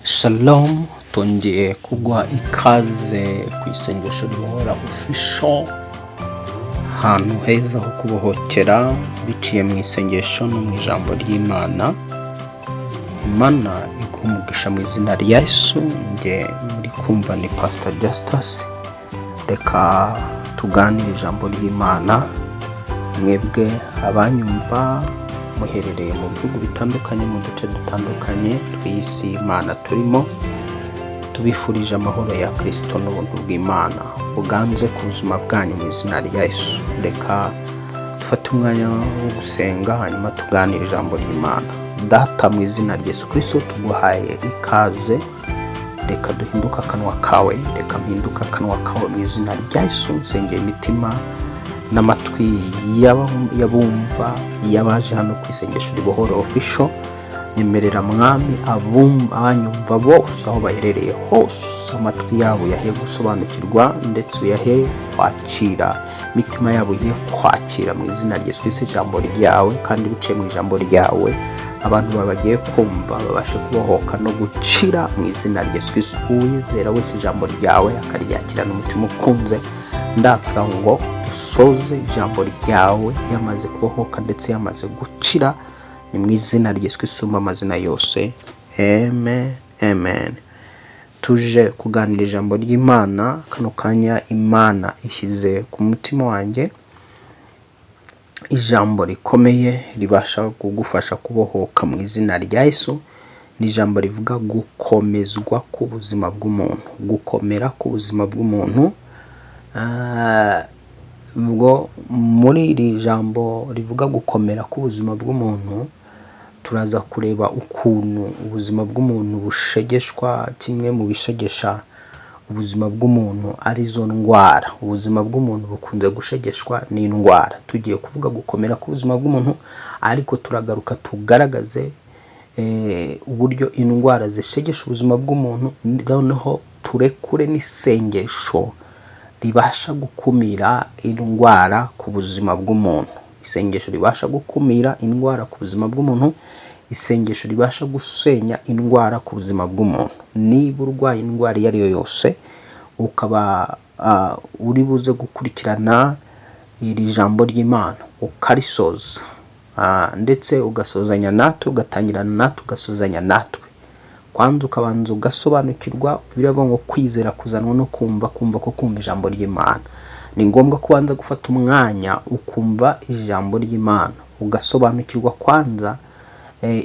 Shalom, tongeye kugwa ikaze ku isengesho ribohora official, ahantu heza ho kubohokera biciye mu isengesho no mu ijambo ry'Imana. Imana iguha umugisha mu izina rya Yesu. Nge muri kumva ni Pastor Justus. Reka tuganire ijambo ry'Imana. Mwebwe abanyumva muherereye mu bihugu bitandukanye, mu duce dutandukanye tw'isi Imana turimo, tubifurije amahoro ya Kristo n'ubuntu bw'Imana buganze ku buzima bwanyu mu izina rya Yesu. Reka dufate umwanya wo gusenga, hanyuma tuganire ijambo ry'Imana. Data, mu izina rya Yesu Kristo tuguhaye ikaze. Reka duhinduka akanwa kawe, reka mpinduka akanwa kawe mu izina rya Yesu. Nsengeye imitima n'amatwi y'abumva y'abaje hano ku isengesho ribohora official. Nyemerera mwami abanyumva bose aho baherereye hose, amatwi yabo yahe gusobanukirwa ndetse uyahe kwakira, imitima yabo ye kwakira mu izina rya Yesu Kristo ijambo ryawe, kandi biciye mu ijambo ryawe abantu babagiye kumva babashe kubohoka no gukira mu izina rya Yesu Kristo. Uwizera wese ijambo ryawe akaryakirana umutima ukunze, ndakira ngo dusoze ijambo ryawe yamaze kubohoka ndetse yamaze gukira, ni mu izina rya Yesu Kristo amazina yose, amen amen. Tuje kuganira ijambo ry'Imana. Kano kanya Imana ishyize ku mutima wanjye ijambo rikomeye ribasha kugufasha kubohoka mu izina rya Yesu. Ni ijambo rivuga gukomezwa k'ubuzima bw'umuntu, gukomera k'ubuzima bw'umuntu. Ubwo muri iri jambo rivuga gukomera k'ubuzima bw'umuntu, turaza kureba ukuntu ubuzima bw'umuntu bushegeshwa. Kimwe mu bishegesha ubuzima bw'umuntu ari zo ndwara. Ubuzima bw'umuntu bukunze gushegeshwa n'indwara. Tugiye kuvuga gukomera k'ubuzima bw'umuntu, ariko turagaruka tugaragaze uburyo indwara zishegesha ubuzima bw'umuntu, noneho turekure n'isengesho ribasha gukumira indwara ku buzima bw'umuntu. Isengesho ribasha gukumira indwara ku buzima bw'umuntu, isengesho ribasha gusenya indwara ku buzima bw'umuntu. Niba urwaye indwara iyo ari yo yose, ukaba uri buze gukurikirana iri jambo ry'Imana ukarisoza, ndetse ugasozanya natwe, ugatangirana natwe, ugasozanya natwe. Kwanza ukabanza ugasobanukirwa. Biravuga ngo kwizera kuzanwa no kumva ko kumva ijambo ry'Imana. Ni ngombwa kubanza gufata umwanya ukumva ijambo ry'Imana, ugasobanukirwa kwanza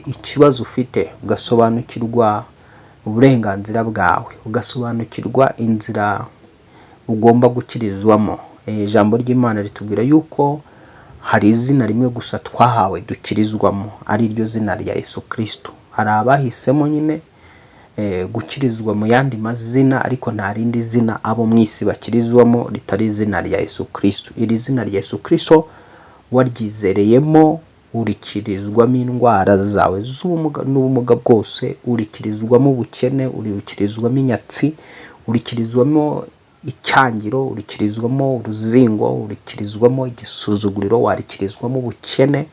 ikibazo ufite, ugasobanukirwa uburenganzira bwawe, ugasobanukirwa inzira ugomba gukirizwamo. Ijambo ry'Imana ritubwira yuko hari izina rimwe gusa twahawe dukirizwamo, ari ryo zina rya Yesu Kristo. Hari abahisemo nyine gukirizwa mu yandi mazina, ariko nta rindi zina abo mu isi bakirizwamo ritari izina rya Yesu Kristo. Iri zina rya Yesu Kristo waryizereyemo, urikirizwamo indwara zawe n'ubumuga bwose, urikirizwamo ubukene, urikirizwamo inyatsi, urikirizwamo icyangiro, urikirizwamo uruzingo, urikirizwamo igisuzuguriro, warikirizwamo ubukene,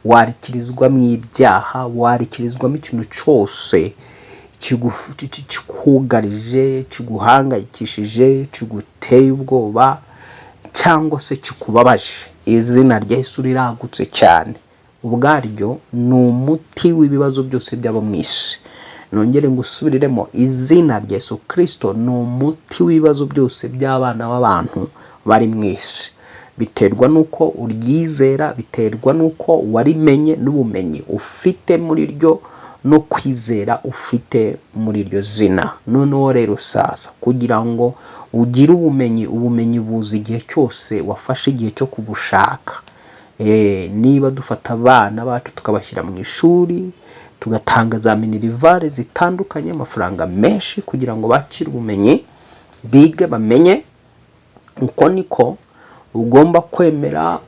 warikirizwamo ibyaha, warikirizwamo ikintu cyose kikugarije, kiguhangayikishije, kiguteye ubwoba, cyangwa se kikubabaje. Izina rya Yesu riragutse cyane, ubwaryo ni umuti w'ibibazo byose by'abo mu isi. Nongere ngusubiriremo, izina rya Yesu Kristo ni umuti w'ibibazo byose by'abana b'abantu bari mu isi. Biterwa nuko uryizera, biterwa nuko warimenye n'ubumenyi ufite muri ryo no kwizera ufite muri ryo zina. Noneho rero sasa, kugira ngo ugire ubumenyi buza igihe cyose wafashe igihe cyo kubushaka. Niba dufata abana bacu tukabashyira mu ishuri, tugatanga za minirivare zitandukanye, amafaranga menshi kugira ngo bakire ubumenyi, bige bamenye, uko niko ugomba kwemera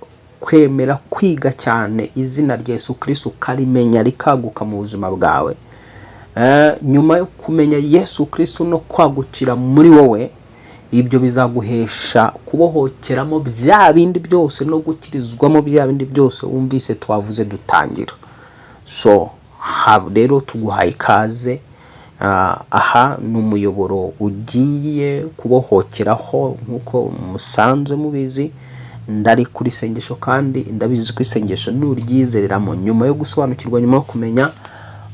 kwiga cyane izina rya Yesu Kristo, ukarimenya rikaguka mu buzima bwawe. Nyuma yo kumenya Yesu Kristo no kwagukira muri wowe, ibyo bizaguhesha kubohokeramo bya bindi byose no gukirizwamo bya bindi byose wumvise twavuze dutangira. So rero tuguhaye ikaze aha ni umuyoboro ugiye kubohokeraho nk'uko musanzwe mubizi. Ndari kuri sengesho kandi ndabizi ko isengesho nuryizereramo nyuma yo gusobanukirwa, nyuma yo kumenya,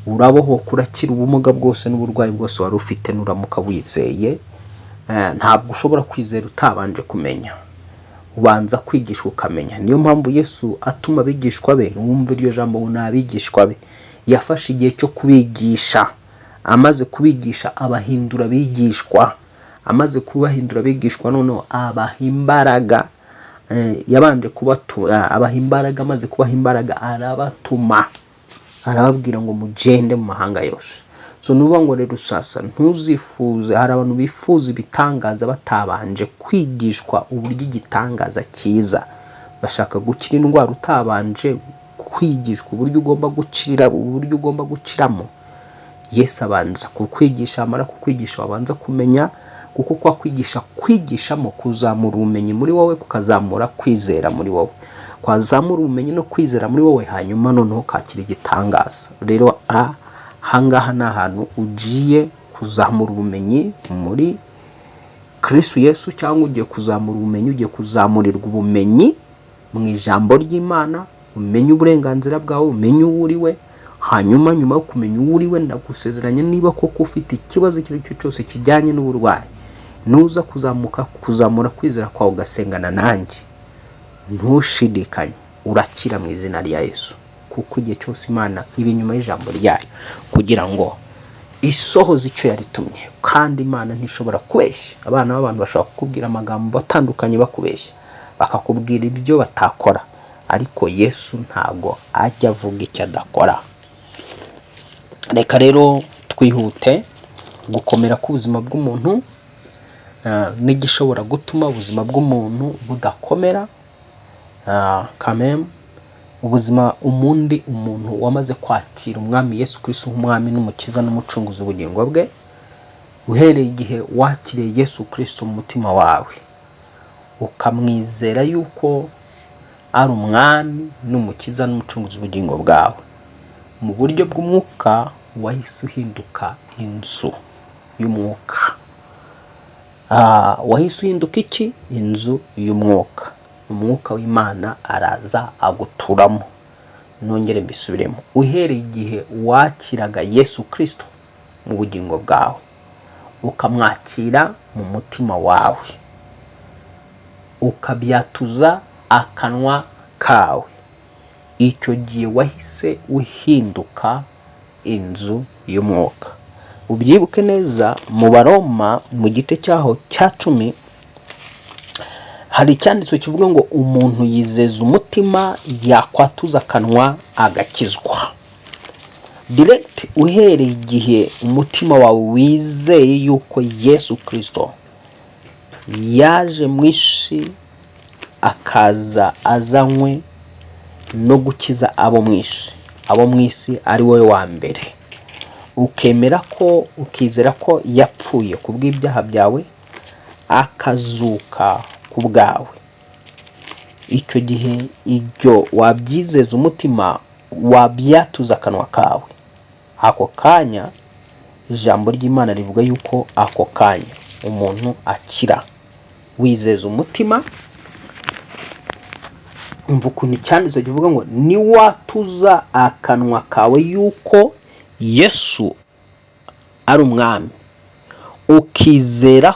urabohoka urakira ubumuga bwose n'uburwayi bwose wari ufite nuramuka wizeye. Ntabwo ushobora kwizera utabanje kumenya, ubanza kwigishwa ukamenya. Niyo mpamvu Yesu atuma abigishwa be, wumva iryo jambo ngo n'abigishwa be, yafashe igihe cyo kubigisha. Amaze kubigisha abahindura abigishwa, amaze kubahindura abigishwa noneho abaha imbaraga. Yabanje abaha imbaraga, amaze kubaha imbaraga arabatuma, arababwira ngo mugende mu mahanga yose. So nuvuga ngo rero sasa ntuzifuze, hari abantu bifuza ibitangaza batabanje kwigishwa uburyo igitangaza kiza. Bashaka gukira indwara utabanje kwigishwa uburyo ugomba gukirira, uburyo ugomba gukiramo. Yesu abanza kukwigisha, amara kukwigisha wabanza kumenya, kuko kwa kwigishamo kuzamura ubumenyi muri wowe, kukazamura kwizera muri wowe, kwazamura ubumenyi no kwizera muri wowe, hanyuma noneho kakira igitangaza. Rero ahangaha ni ahantu ugiye kuzamura ubumenyi muri Kristo Yesu, cyangwa ugiye kuzamura ubumenyi, ugiye kuzamurirwa ubumenyi mu ijambo ry'Imana, umenye uburenganzira bwawe, umenye uwo uriwe. Hanyuma nyuma yo kumenya uwo uriwe, ndagusezeranya niba koko ufite ikibazo icyo ari cyo cyose kijyanye n'uburwayi, nuza kuzamura kwizera kwawe ugasengana nanjye, ntushidikanye, urakira mu izina rya Yesu. Kuko igihe cyose Imana iba inyuma y'ijambo ryayo kugira ngo isohoze icyo yaritumye, kandi Imana ntishobora kubeshya. Abana b'abantu bashobora kukubwira amagambo atandukanye bakubeshya, bakakubwira ibyo batakora, ariko Yesu ntago ajya avuga icyo adakora. Reka rero twihute. Gukomera k'ubuzima bw'umuntu n'igishobora gutuma ubuzima bw'umuntu budakomera. Ubuzima umuntu wamaze kwakira umwami Yesu Kristo nk'umwami n'umukiza n'umucunguzi w'ubugingo bwe, uhereye igihe wakiriye Yesu Kristo mu mutima wawe, ukamwizera yuko ari umwami n'umukiza n'umucunguzi w'ubugingo bwawe, mu buryo bw'umwuka wahise uhinduka inzu y'umwuka. Wahise uhinduka iki? Inzu y'umwuka. Umwuka w'Imana araza aguturamo. Nongere mbisubiremo, uhereye igihe wakiraga Yesu Kristo mu bugingo bwawe, ukamwakira mu mutima wawe, ukabyatuza akanwa kawe, icyo gihe wahise uhinduka inzu y'umwuka. Ubyibuke neza, mu Baroma mu gice cyaho cya 10 hari icyanditswe kivuga ngo umuntu yizeza umutima, yakwatuza akanwa agakizwa. Direct, uhereye igihe umutima wawe wizeye yuko Yesu Kristo yaje mu isi, akaza azanywe no gukiza abo mu isi ari wowe wa mbere, ukemera ko, ukizera ko yapfuye ku bw'ibyaha byawe, akazuka ku bwawe, icyo gihe ibyo wabyizeza umutima, wabyatuza akanwa kawe, ako kanya ijambo ry'Imana rivuga yuko ako kanya umuntu akira. Wizeza umutima, umva ukuntu icyanditswe kivuga ngo niwatuza akanwa kawe yuko Yesu ari umwami, ukizera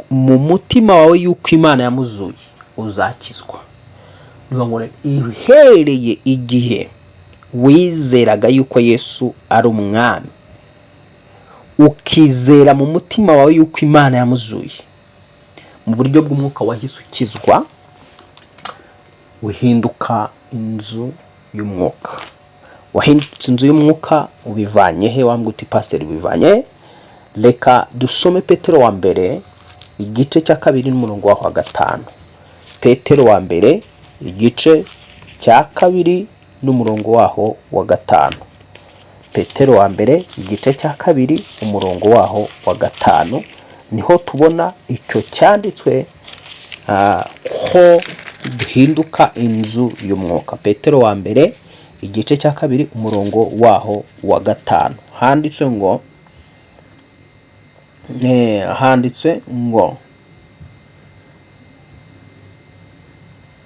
mu mutima wawe yuko Imana yamuzuye, uzakizwa. Niyo ngo ihereye igihe wizeraga yuko Yesu ari umwami, ukizera mu mutima wawe yuko Imana yamuzuye, mu buryo bw'umwuka wahise ukizwa, uhinduka inzu y'umwuka. Wahindutse inzu y'umwuka, ubivanye he? Wambwe uti pastor ubivanye. Reka dusome Petero wa mbere igice cya 2 n'umurongo wa 5. Petero wa mbere igice cya 2 n'umurongo waho wa 5. Petero wa mbere igice cya 2 umurongo waho wa 5, niho tubona icyo cyanditswe ko duhinduka inzu y'umwuka. Petero wa mbere igice cya 2 umurongo waho wa 5 handitswe ngo handitse ngo,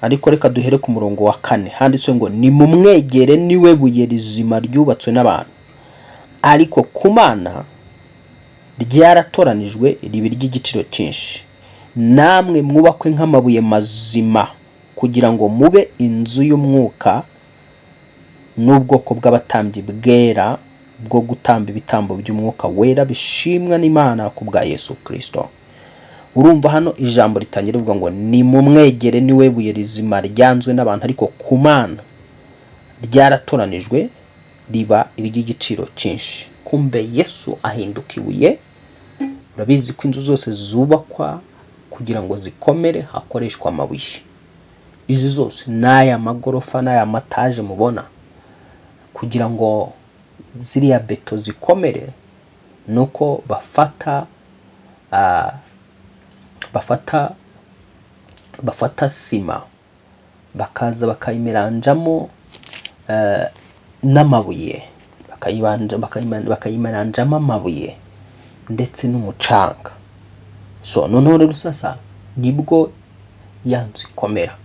ariko reka duhere ku murongo wa 4. Handitse ngo nimumwegere niwe buye rizima ryubatswe n'abantu, ariko ku Mana ryaratoranijwe ribi ry'igiciro cyinshi. Namwe mwubakwe nk'amabuye mazima kugira ngo mube inzu y'umwuka n'ubwoko bw'abatambyi bwera bwo gutamba ibitambo by'umwuka wera bishimwa n'Imana ku bwa Yesu Kristo. Urumva hano ijambo ritangira rivuga ngo nimumwegere niwe buye rizima ryanzwe n'abantu, ariko ku Mana ryaratoranijwe riba iry'igiciro cyinshi. Kumbe Yesu ahinduka ibuye. Urabizi ko inzu zose zubakwa kugira ngo zikomere hakoreshwa amabuye. Izi zose n'aya magorofa n'aya mataje mubona, kugira ngo ziriya beto zikomere nuko bafata sima bakaza bakayimeranjamo n'amabuye, bakayimeranjamo amabuye ndetse n'umucanga. So noneho rero sasa nibwo yanzu ikomera.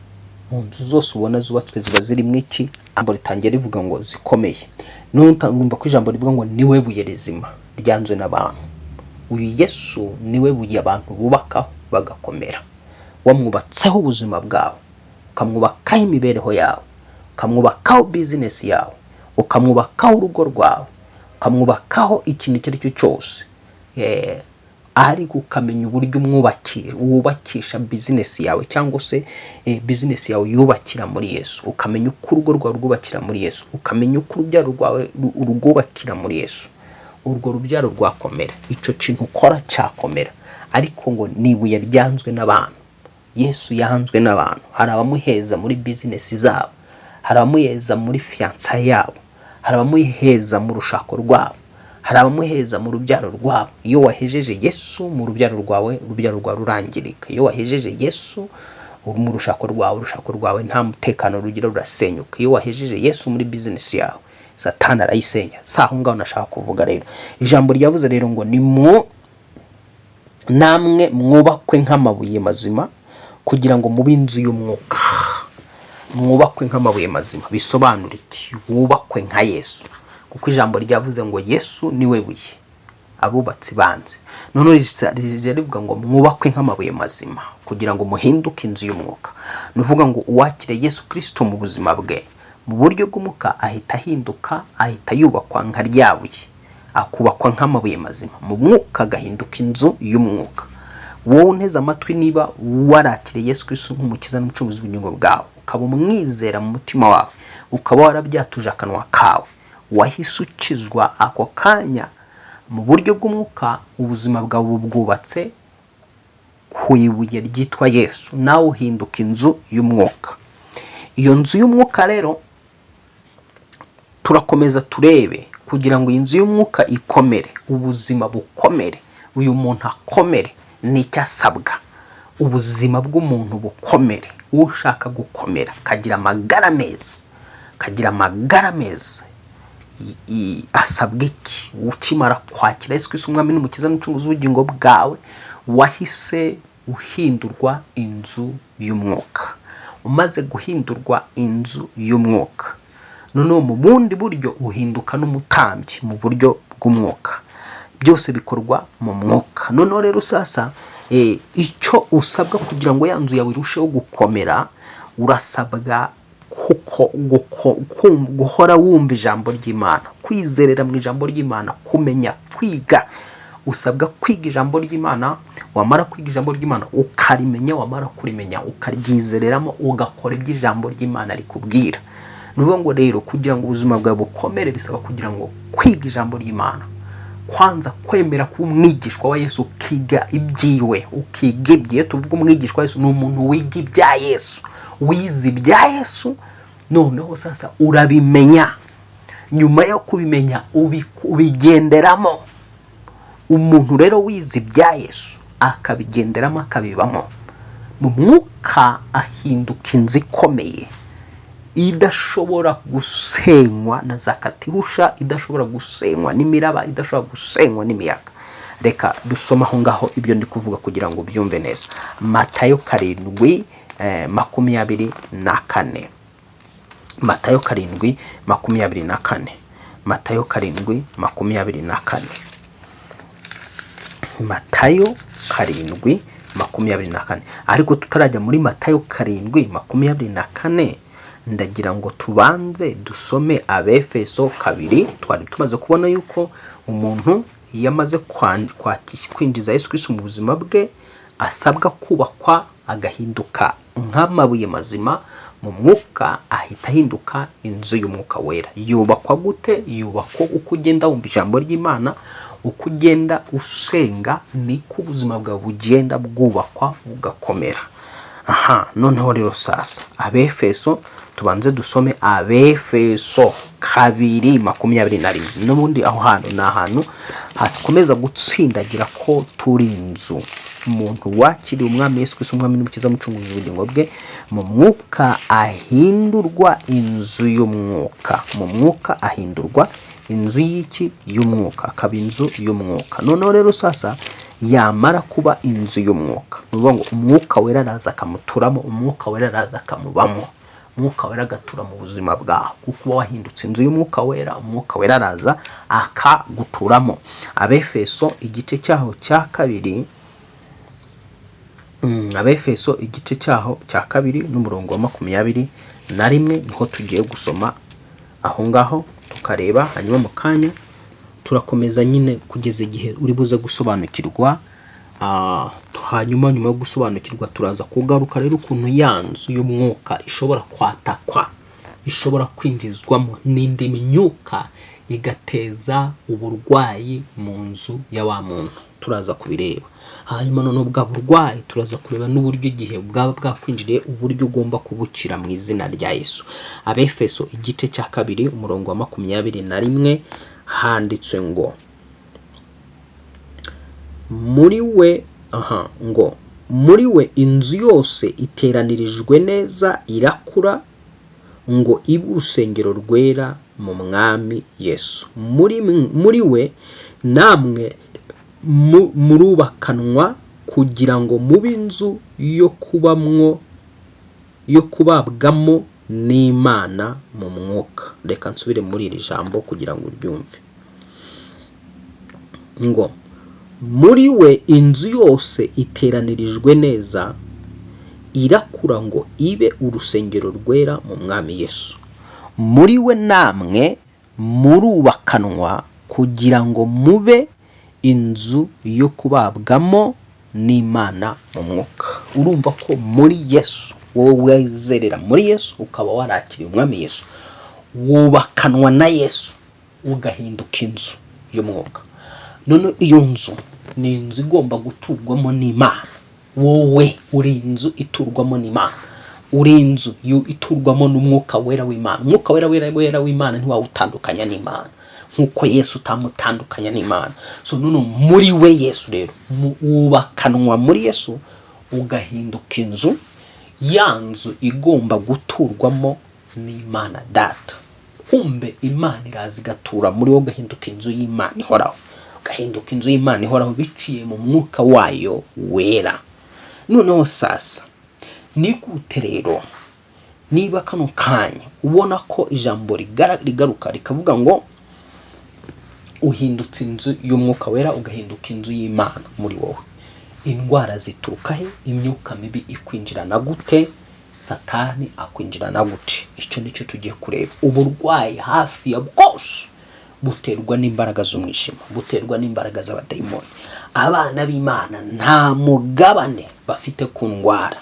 Mu nzu zose ubona zubatswe ziba zirimo iki? Ijambo ritangiye rivuga ngo zikomeye. None ngumva ko ijambo rivuga ngo niwe buye rizima ryanzwe n'abantu. Uyu Yesu niwe buye abantu bubakaho bagakomera. Wamwubatseho ubuzima bwawe, ukamwubakaho imibereho yawe, ukamwubakaho business yawe, ukamwubakaho urugo rwawe, ukamwubakaho ikintu icyo ari cyo cyose. Ariko ukamenya uburyo wubakisha business yawe, cyangwa se business yawe yubakira muri Yesu. Ukamenya uko urugo rwawe rwubakira muri Yesu, ukamenya uko urubyaro rwawe urwubakira muri Yesu. Urwo rubyaro rwakomera, icyo kintu ukora cyakomera. Ariko ngo nibuye ryanzwe n'abantu. Yesu yanzwe n'abantu. Hari abamuheza muri business zabo, hari abamuheza muri fiança yabo, hari abamuheza mu rushako rwabo, hari abamuheza mu rubyaro rwabo. Iyo wahejeje Yesu mu rubyaro rwawe, urubyaro rwawe rurangirika. Iyo wahejeje Yesu mu rushako rwawe nta mutekano rugira, rurasenyuka. Iyo wahejeje Yesu muri business yawe, Satani arayisenya. Saho ngaho nashaka kuvuga rero. Ijambo ryavuze rero ngo namwe mwubakwe nk'amabuye mazima kugira ngo mube inzu y'umwuka. Mwubakwe nk'amabuye mazima bisobanura iki? Wubakwe nka Yesu, kuko ijambo ryavuze ngo Yesu niwe buye abubatsi banze. None rivuga ngo mwubakwe nk'amabuye mazima kugira ngo muhinduke inzu y'umwuka. Nuvuga ngo uwakire Yesu Kristo mu buzima bwe mu buryo bw'umwuka ahita ahinduka, ahita yubakwa nka ryabuye, akubakwa nk'amabuye mazima. Mu mwuka agahinduka inzu y'umwuka. Wowe unteze amatwi, niba warakire Yesu Kristo nk'umukiza n'umucunguzi w'ubugingo bwawe, ukaba umwizera mu mutima wawe, ukaba warabyatuje akanwa kawe, wahise ukizwa ako kanya mu buryo bw'umwuka. Ubuzima bwawe bwubatse ku ibuye ryitwa Yesu, nawe uhinduka inzu y'umwuka. Iyo nzu y'umwuka rero turakomeza turebe, kugira ngo inzu y'umwuka ikomere, ubuzima bukomere, uyu muntu akomere, nicyo asabwa. Ubuzima bw'umuntu bukomere. Ushaka gukomera kagira amagara meza, asabwa iki? Ukimara kwakira Yesu Kristo umwami n'umukiza n'umucunguzi w'ubugingo bwawe, wahise uhindurwa inzu y'umwuka. Umaze guhindurwa inzu y'umwuka, noneho mu bundi buryo uhinduka n'umutambyi mu buryo bw'umwuka. Byose bikorwa mu mwuka. Noneho rero sasa icyo usabwa kugira ngo ya nzu yawe irusheho gukomera, urasabwa guhora wumva ijambo ry'Imana, kwizerera mu ijambo ry'Imana, kumenya, kwiga. Usabwa kwiga ijambo ry'Imana. Wamara kwiga ijambo ry'Imana ukarimenya, wamara kurimenya ukaryizereramo, ugakora ibyo ijambo ry'Imana rikubwira. Nuvuga ngo rero kugira ngo ubuzima bwawe bukomere, bisaba kugira ngo kwiga ijambo ry'Imana, kwanza kwemera kuba umwigishwa wa Yesu, ukiga ibyiwe, ukiga ibye. Tuvuga umwigishwa wa Yesu ni umuntu wiga ibya Yesu, wize ibya Yesu, noneho sasa urabimenya. Nyuma yo kubimenya ubigenderamo. Umuntu rero wize ibya Yesu akabigenderamo, akabibamo, mu mwuka ahinduka inzu ikomeye, idashobora gusenywa na za katirusha, idashobora gusenywa n'imiraba, idashobora gusenywa n'imiyaga. reka dusoma aho ngaho ibyo ndi kuvuga kugira ngo byumve neza. Matayo 7:24. Matayo 7:24. Matayo 7:24. Matayo 7:24. Ariko tutarajya muri Matayo 7:24, ndagira ngo tubanze dusome Abefeso 2. Twari tumaze kubona yuko umuntu yamaze kwinjiza Yesu Kristo mu buzima bwe asabwa kubakwa agahinduka nk'amabuye mazima mu mwuka, ahita ahinduka inzu y'umwuka wera. Yubakwa gute? Yubakwa uko ugenda wumva ijambo ry'Imana, uko ugenda usenga, niko ubuzima bwawe bugenda bwubakwa bugakomera. Noneho rero sasa Abefeso, tubanze dusome Abefeso 2:21. N'ubundi aho hantu ni ahantu hakomeza gutsindagira ko turi inzu. Umuntu wakiriye umwami Yesu Kristo, umwami n'umukiza, mucunguzi ubugingo bwe, mu mwuka ahindurwa inzu y'umwuka. Mu mwuka ahindurwa inzu y'iki? Y'umwuka. Akaba inzu y'umwuka. Noneho rero sasa yamara kuba inzu y'umwuka, nuvuga ngo umwuka wera araza akamuturamo, umwuka wera araza akamubamo, umwuka wera agatura mu buzima bwawe. Kuko wahindutse inzu y'umwuka wera, umwuka wera araza akaguturamo. Abefeso igice cyaho cya 2, Abefeso igice cyaho cya 2 n'umurongo wa 21 niho tugiye gusoma aho ngaho tukareba. Hanyuma mu kanya turakomeza nyine kugeza igihe uri buze gusobanukirwa. Hanyuma nyuma yo gusobanukirwa turaza kugaruka rero ukuntu ya nzu y'umwuka ishobora kwatakwa, ishobora kwinjizwamo n'indi myuka igateza uburwayi mu nzu ya wa muntu. Turaza kubireba. Hanyuma none bwa burwayi turaza kureba n'uburyo igihe bwaba bwakwinjiriye, uburyo ugomba kubukira mu izina rya Yesu. Abefeso igice cya 2 umurongo wa 21 handitswe ngo muri we inzu yose iteranirijwe neza irakura ngo ibe urusengero rwera mu mwami Yesu. Muri we namwe murubakanwa kugira ngo mube inzu yo kubabwamo n'Imana mu mwuka. Reka nsubire muri iri jambo kugira ngo uryumve. Ngo muri we inzu yose iteranirijwe neza irakura ngo ibe urusengero rwera mu mwami Yesu. Muri we namwe murubakanwa kugira ngo mube inzu yo kubabwamo n'Imana mu mwuka. Urumva ko muri Yesu, wowe wizerera muri Yesu ukaba warakiriye umwami Yesu, wubakanwa na Yesu ugahinduka inzu y'umwuka. None iyo nzu ni inzu igomba guturwamo n'Imana. Wowe uri inzu iturwamo n'Imana, uri inzu iturwamo n'umwuka wera w'Imana. Umwuka wera w'Imana ntiwawutandukanya n'Imana, nkuko Yesu utamutandukanya n'Imana. So none muri we Yesu rero wubakanwa muri Yesu ugahinduka inzu, ya nzu igomba guturwamo n'Imana Data. Kumbe Imana iraza igatura muri wowe, ugahinduka inzu y'Imana ihoraho, ugahinduka inzu y'Imana ihoraho biciye mu mwuka wayo wera. Noneho sasa ni gute rero niba kano kanya ubona ko ijambo rigaruka rikavuga ngo uhindutse inzu y'umwuka wera ugahinduka inzu y'Imana muri wowe, indwara zituruka he? Imyuka mibi ikwinjirana gute? Satani akwinjirana gute? Icyo nicyo tugiye kureba. Uburwayi hafi ya bwose buterwa n'imbaraga z'umwijima, buterwa n'imbaraga z'abadayimoni. Abana b'Imana nta mugabane bafite ku ndwara,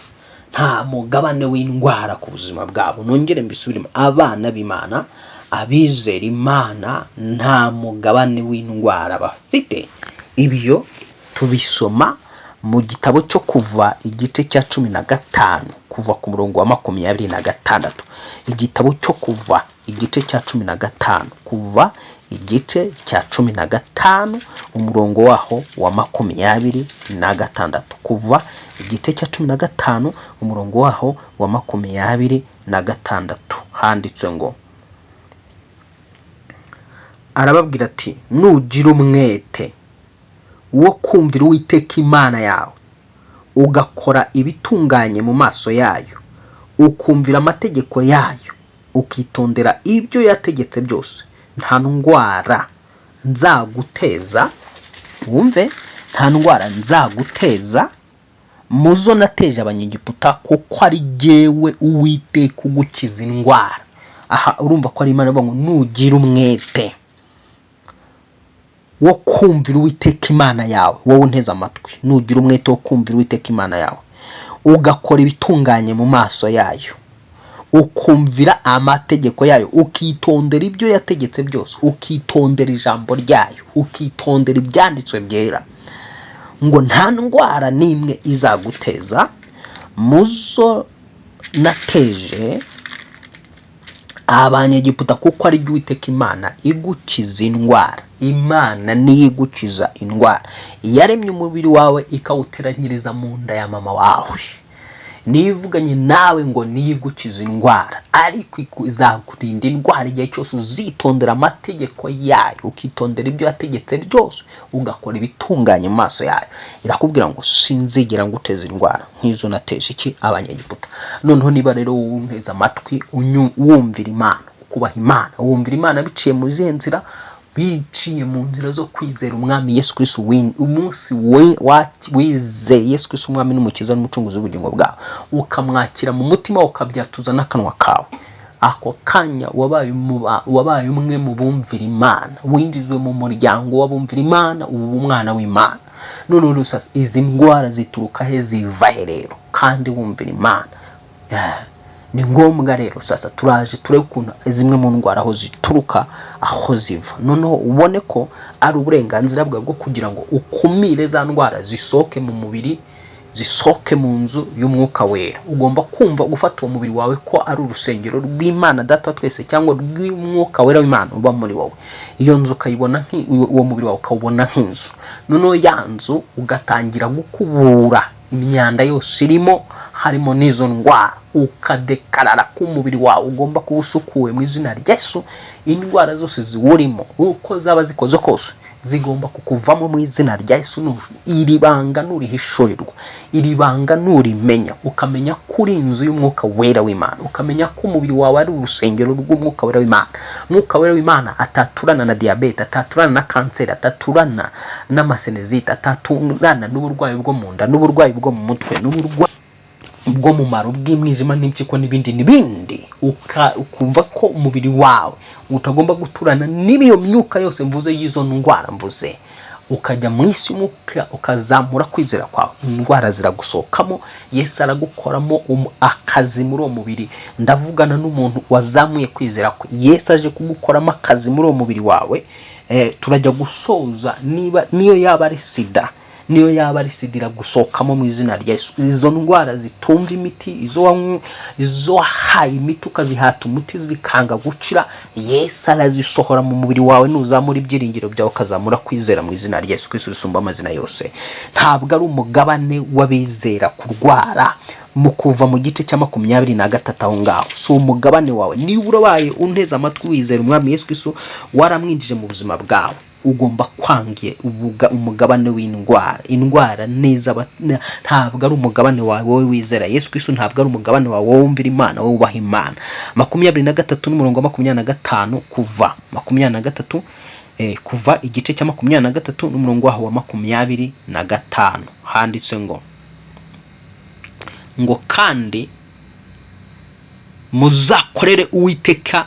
nta mugabane w'indwara ku buzima bwabo. Nongere mbisubiremo, abana b'Imana, abizera Imana, nta mugabane w'indwara bafite. Ibyo tubisoma mu gitabo cyo Kuva igice cya 15 kuva ku murongo wa 26. Igitabo cyo Kuva igice cya 15, Kuva igice cya 15 umurongo waho wa 26. Kuva igice cya 15 umurongo waho wa 26 handitswe ngo, arababwira ati nugira umwete wo kumvira Uwiteka Imana yawe, ugakora ibitunganye mu maso yayo, ukumvira amategeko yayo, ukitondera ibyo yategetse byose, nta ndwara nzaguteza, wumve, nta ndwara nzaguteza muzo nateje Abanyegiputa, kuko ari jyewe Uwiteka ugukiza indwara. Aha urumva ko ari Imana ivuga ngo nugira umwete wo kumvira Uwiteka Imana yawe, wowe unteze amatwi, nugira umwete wo kumvira Uwiteka Imana yawe, ugakora ibitunganye mu maso yayo, ukumvira amategeko yayo, ukitondera ibyo yategetse byose, ukitondera ijambo ryayo, ukitondera ibyanditswe byera, ngo nta ndwara n'imwe izaguteza muzo nateje Abanyegiputa, kuko ari jye Uwiteka Imana igukiza indwara. Imana niyo igukiza indwara, yaremye umubiri wawe ikawuteranyiriza mu nda ya mama wawe, niyo ivuganye nawe ngo niyo igukiza indwara, ariko izakurinda indwara igihe cyose uzitondera amategeko yayo, ukitondera ibyo yategetse byose, ugakora ibitunganye mu maso yayo. Irakubwira ngo sinzigera nguteza indwara nk'izo nateje iki Abanyegiputa. Noneho niba rero wunteza amatwi, wumvira Imana, ukubaha Imana, wumvira Imana biciye mu zihe nzira? Biciye mu nzira zo kwizera Umwami Yesu Kristo. Umunsi wizeye Yesu Kristo Umwami n'Umukiza n'Umucunguzi w'ubugingo bwawe, ukamwakira mu mutima, ukabyatuza n'akanwa kawe, ako kanya wabaye umwe mu bumvira Imana, winjizwe mu muryango w'abumvira Imana, ubu umwana w'Imana. None rusasa izi ndwara zituruka he? Ziva he rero? Kandi wumvira Imana. Ni ngombwa rero sasa turaje turebe ukuntu zimwe mu ndwara aho zituruka, aho ziva, noneho ubone ko ari uburenganzira bwawe bwo kugira ngo ukumire za ndwara zisoke mu mubiri, zisoke mu nzu y'Umwuka Wera. Ugomba kumva gufata uwo mubiri wawe ko ari urusengero rw'Imana Data twese, cyangwa rw'Umwuka Wera w'Imana uba muri wowe. Iyo nzu ukayibona uwo mubiri wawe ukawubona nk'inzu, noneho ya nzu ugatangira gukubura imyanda yose irimo, harimo n'izo ndwara, ukadekarara ko umubiri wawe ugomba kuba usukuwe mu izina rya Yesu. Indwara zose ziwurimo uko zaba zikoze kose zigomba kukuvamo mu izina rya Yesu. Iri banga nurihishurirwa, iri banga nurimenya, ukamenya kuri inzu y'Umwuka Wera w'Imana, ukamenya ko umubiri wawe ari urusengero rw'Umwuka Wera w'Imana. Umwuka Wera w'Imana ataturana na diabete, ataturana na kanseri, ataturana n'amasenezite, ataturana n'uburwayi bwo mu nda, n'uburwayi bwo mu mutwe, n'uburwayi bwo mu maro, bw'imwijima n'impyiko n'ibindi. Ukumva ko umubiri wawe utagomba guturana n'iyo myuka yose mvuze y'izo ndwara mvuze, ukajya mu isi y'umwuka, ukazamura kwizera kwawe, indwara ziragusohokamo, Yesu aragukoramo akazi muri uwo mubiri. Ndavugana n'umuntu wazamuye kwizera kwe, Yesu aje kugukoramo akazi muri uwo mubiri wawe. Turajya gusoza, niyo yaba ari sida, niyo yaba ari sidira gusohokamo mu izina rya Yesu. Izo ndwara zitumva imiti, izo wahaye imiti ukazihata umuti zikanga gukira, Yesu arazisohora mu mubiri wawe. Nuzamura ibyiringiro byawe, ukazamura kwizera mu izina rya Yesu Kristo risumba amazina yose. Ntabwo ari umugabane w'abizera kurwara mu kuva mu gice cya 23 aho ngaho, si umugabane wawe. Niba urabaye unteze amatwi wizera Umwami Yesu Kristo, waramwinjije mu buzima bwawe, ugomba kwangiye umugabane w'indwara. Indwara neza ntabwo ari umugabane wawe wowe wizera Yesu Kristo, ntabwo ari umugabane wawe wowe wumvira Imana, wowe ubaha Imana. 23 n'umurongo wa 25, kuva 23, kuva igice cya 23 n'umurongo wa 25 handitse ngo kandi muzakorere Uwiteka,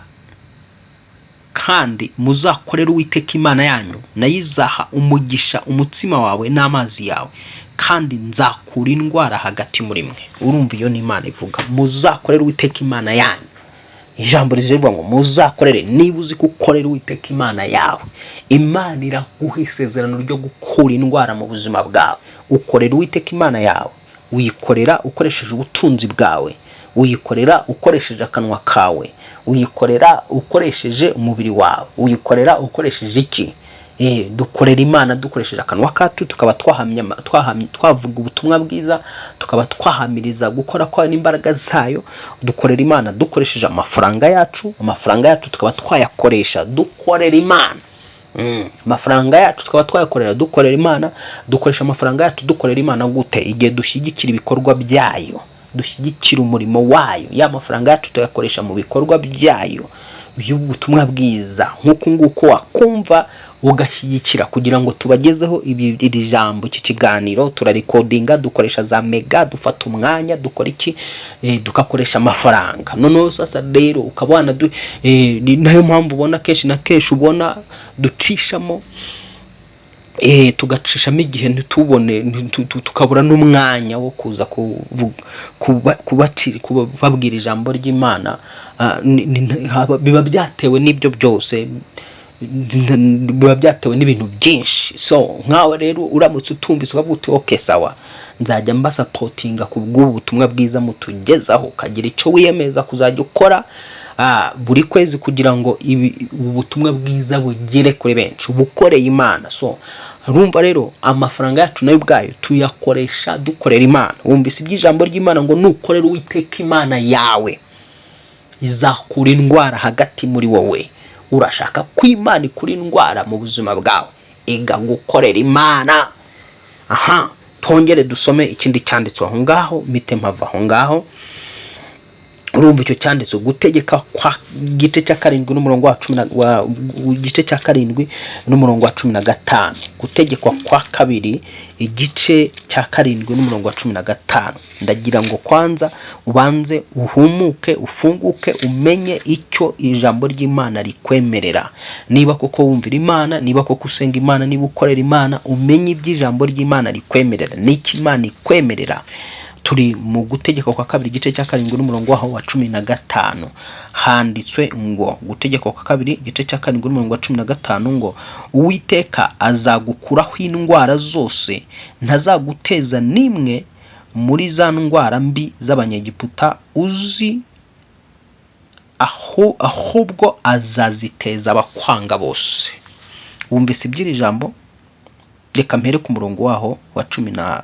kandi muzakorere Uwiteka Imana yanyu, nayo izaha umugisha umutsima wawe n'amazi yawe, kandi nzakura indwara hagati muri mwe. Urumva iyo ni Imana ivuga, muzakorere Uwiteka Imana yanyu. Ijambo rivuga ngo muzakorere. Niba uzi gukorera Uwiteka Imana yawe, Imana iraguha isezerano ryo gukura indwara mu buzima bwawe. Ukorera Uwiteka Imana yawe, uyikorera ukoresheje ubutunzi bwawe, uyikorera ukoresheje akanwa kawe, uyikorera ukoresheje umubiri wawe, uyikorera ukoresheje iki? Dukorera Imana dukoresheje akanwa kacu, tukaba twavuga ubutumwa bwiza, tukaba twahamiriza gukora kwa n'imbaraga zayo. Dukorera Imana dukoresheje amafaranga yacu tukaba twayakoresha dukorera Imana. Amafaranga yacu tukaba twayakorera dukorera Imana, dukoresha amafaranga yacu dukorera Imana gute? Igihe dushyigikira ibikorwa byayo, dushyigikira umurimo wayo, ya mafaranga yacu tuyakoresha mu bikorwa byayo by'ubutumwa bwiza, nk'uko nguko wakumva ugashyigikira kugira ngo tubagezeho iri jambo, iki kiganiro turarikodinga, dukoresha za mega, dufata umwanya, dukora iki, dukakoresha amafaranga. Noneho sasa rero ukabana ni nayo mpamvu ubona kenshi na kenshi ubona ducishamo tugacishamo igihe ntitubone, tukabura n'umwanya wo kuza kubabwira ijambo ry'Imana. Biba byatewe n'ibyo byose, biba byatewe n'ibintu byinshi. So nkawe rero uramutse utumvise ukavuga uti okay sawa, nzajya mbasapotinga ku bw'ubu butumwa bwiza mutugezaho, ukagira icyo wiyemeza kuzajya ukora buri kwezi kugira ngo ubu butumwa bwiza bugere kuri benshi, ubukoreye Imana. So urumva rero amafaranga yacu nayo ubwayo tuyakoresha dukorera Imana. Wumvise iby'ijambo ry'Imana ngo nukorera Uwiteka Imana yawe izakura indwara hagati muri wowe. Urashaka ko Imana ikura indwara mu buzima bwawe, iga gukorera Imana. Tongere dusome ikindi cyanditswe aho ngaho, mite mpava aho ngaho. Urumva icyo cyanditse gutegeka kwa gice cya 7 n'umurongo wa 10 gice cya 7 n'umurongo wa 15, gutegekwa kwa kabiri igice cya 7 n'umurongo wa 15. Ndagira ngo kwanza ubanze uhumuke, ufunguke, umenye icyo ijambo ry'Imana rikwemerera. Niba koko wumvira Imana, niba koko usenga Imana, niba ukorera Imana, umenye iby'ijambo ry'Imana rikwemerera, n'iki Imana ikwemerera. Turi mu gutegeka kwa kabiri igice cya 7 n'umurongo waho wa 15. Handitswe ngo gutegeka kwa kabiri igice cya 7 n'umurongo wa 15 ngo Uwiteka azagukuraho indwara zose, ntazaguteza nimwe muri za ndwara mbi z'Abanyegiputa uzi, ahubwo azaziteza abakwanga bose. Wumvise iby'iri jambo? Reka mpere ku murongo waho wa 10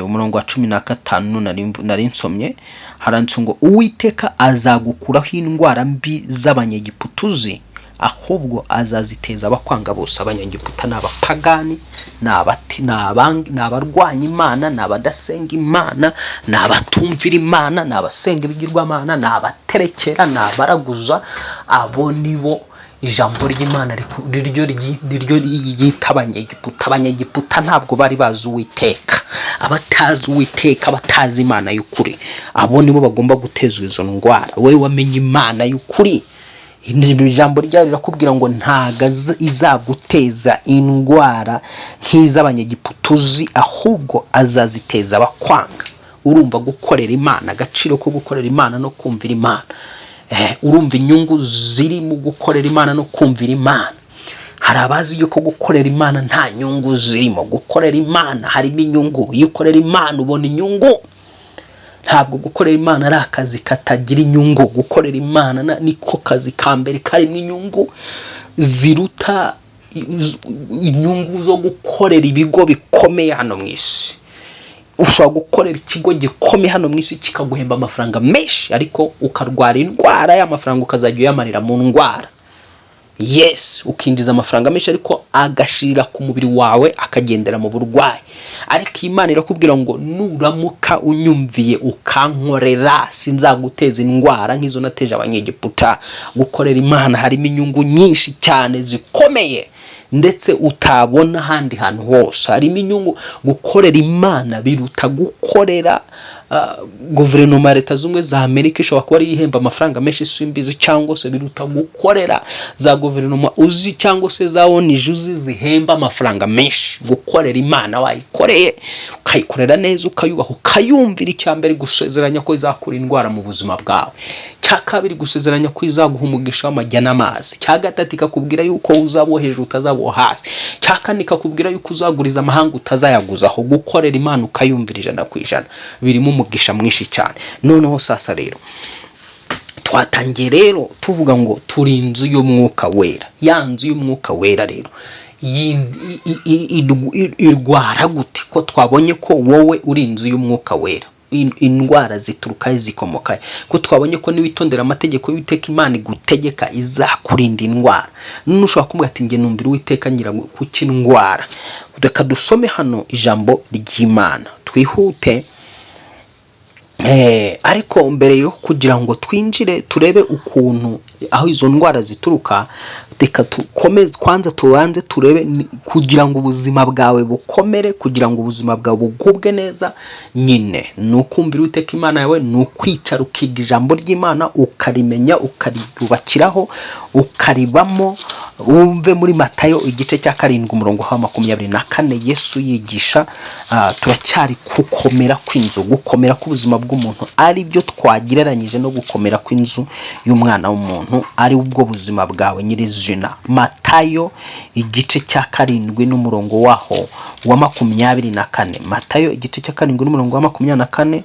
umurongo wa 15 nari nsomye. Haranditse ngo Uwiteka azagukuraho indwara mbi z'Abanyegiputa uzi, ahubwo azaziteza abakwanga bose. Abanyegiputa ni abapagani, ni abarwanya Imana, ni abadasenga Imana, ni abatumvira Imana, ni abasenga ibigirwamana, ni abaterekera, ni abaraguza. Abo nibo ijambo ry'Imana niryo yita Abanyegiputa. Abanyegiputa ntabwo bari bazi Uwiteka. Abatazi Uwiteka, abatazi Imana y'ukuri, abo nibo bagomba gutezwa izo ndwara. Wowe wamenye Imana y'ukuri, ijambo ryayo rirakubwira ngo ntaga izaguteza indwara nk'iz'Abanyegiputa uzi, ahubwo azaziteza abakwanga. Urumva gukorera Imana, agaciro ko gukorera Imana no kumvira Imana. Urumva inyungu ziri mu gukorera Imana no kumvira Imana. Hari abazi yuko gukorera Imana nta nyungu zirimo. Gukorera Imana harimo inyungu. Iyo ukorera Imana ubona inyungu. Ntabwo gukorera Imana ari akazi katagira inyungu. Gukorera Imana niko kazi ka mbere karimo inyungu ziruta inyungu zo gukorera ibigo bikomeye hano mu isi. Ushobora gukorera ikigo gikomeye hano mu isi kikaguhemba amafaranga menshi, ariko ukarwara indwara y'amafaranga ukazajya uyamarira mu ndwara. Yes, ukinjiza amafaranga menshi ariko agashira ku mubiri wawe akagendera mu burwayi. Ariko Imana irakubwira ngo nuramuka unyumviye ukankorera, sinzaguteza indwara nk'izo nateje Abanyegiputa. Gukorera Imana harimo inyungu nyinshi cyane zikomeye, ndetse utabona handi hantu hose. Harimo inyungu. Gukorera Imana biruta gukorera guverinoma ya Leta Zunze za Amerika, ishobora kuba ari ihemba amafaranga menshi simbizi, cyangwa se biruta gukorera za guverinoma uzi cyangwa se za ONG zihemba amafaranga menshi. Gukorera Imana wayikoreye, ukayikorera neza, ukayubaha, ukayumvira, icyambere gusezeranya ko izakura indwara mu buzima bwawe. Cya kabiri gusezeranya ko izaguha umugisha w'amajya n'amazi. Cya gatatu ikakubwira yuko uzabo hejuru utazabo hasi. Cya kane ikakubwira yuko uzaguriza amahanga utazayaguzaho. Gukorera Imana ukayumvira 100% birimo umugisha mwinshi cyane. Noneho sasa rero twatangiye rero tuvuga ngo turi inzu y'Umwuka Wera. Ya nzu y'Umwuka Wera rero irwara gute? Ko twabonye ko wowe uri inzu y'Umwuka Wera. indwara zituruka zikomoka ko twabonye ko niwitondera amategeko y'Uwiteka Imana igutegeka izakurinda indwara. None ushobora kumubwira ati nge numvira Uwiteka ngira kuki indwara. Reka dusome hano ijambo ry'Imana twihute. Ariko mbere yo kugira ngo twinjire turebe ukuntu aho izo ndwara zituruka, reka tukomeze kwanza tubanze turebe kugira ngo ubuzima bwawe bukomere, kugira ngo ubuzima bwawe bugubwe neza, nyine nukumvira Uwiteka Imana yawe, nukwicara ukiga ijambo ry'Imana ukarimenya, ukariyubakiraho, ukaribamo. Wumve muri Matayo igice cya 7 umurongo wa 24 Yesu yigisha turacyari gukomera kw'inzu, gukomera k'ubuzima bw'umuntu ari byo twagereranyije no gukomera kw'inzu y'umwana w'umuntu, ari ubwo buzima bwawe nyirizina. Matayo igice cya 7 n'umurongo waho wa 24. Matayo igice cya 7 n'umurongo wa 24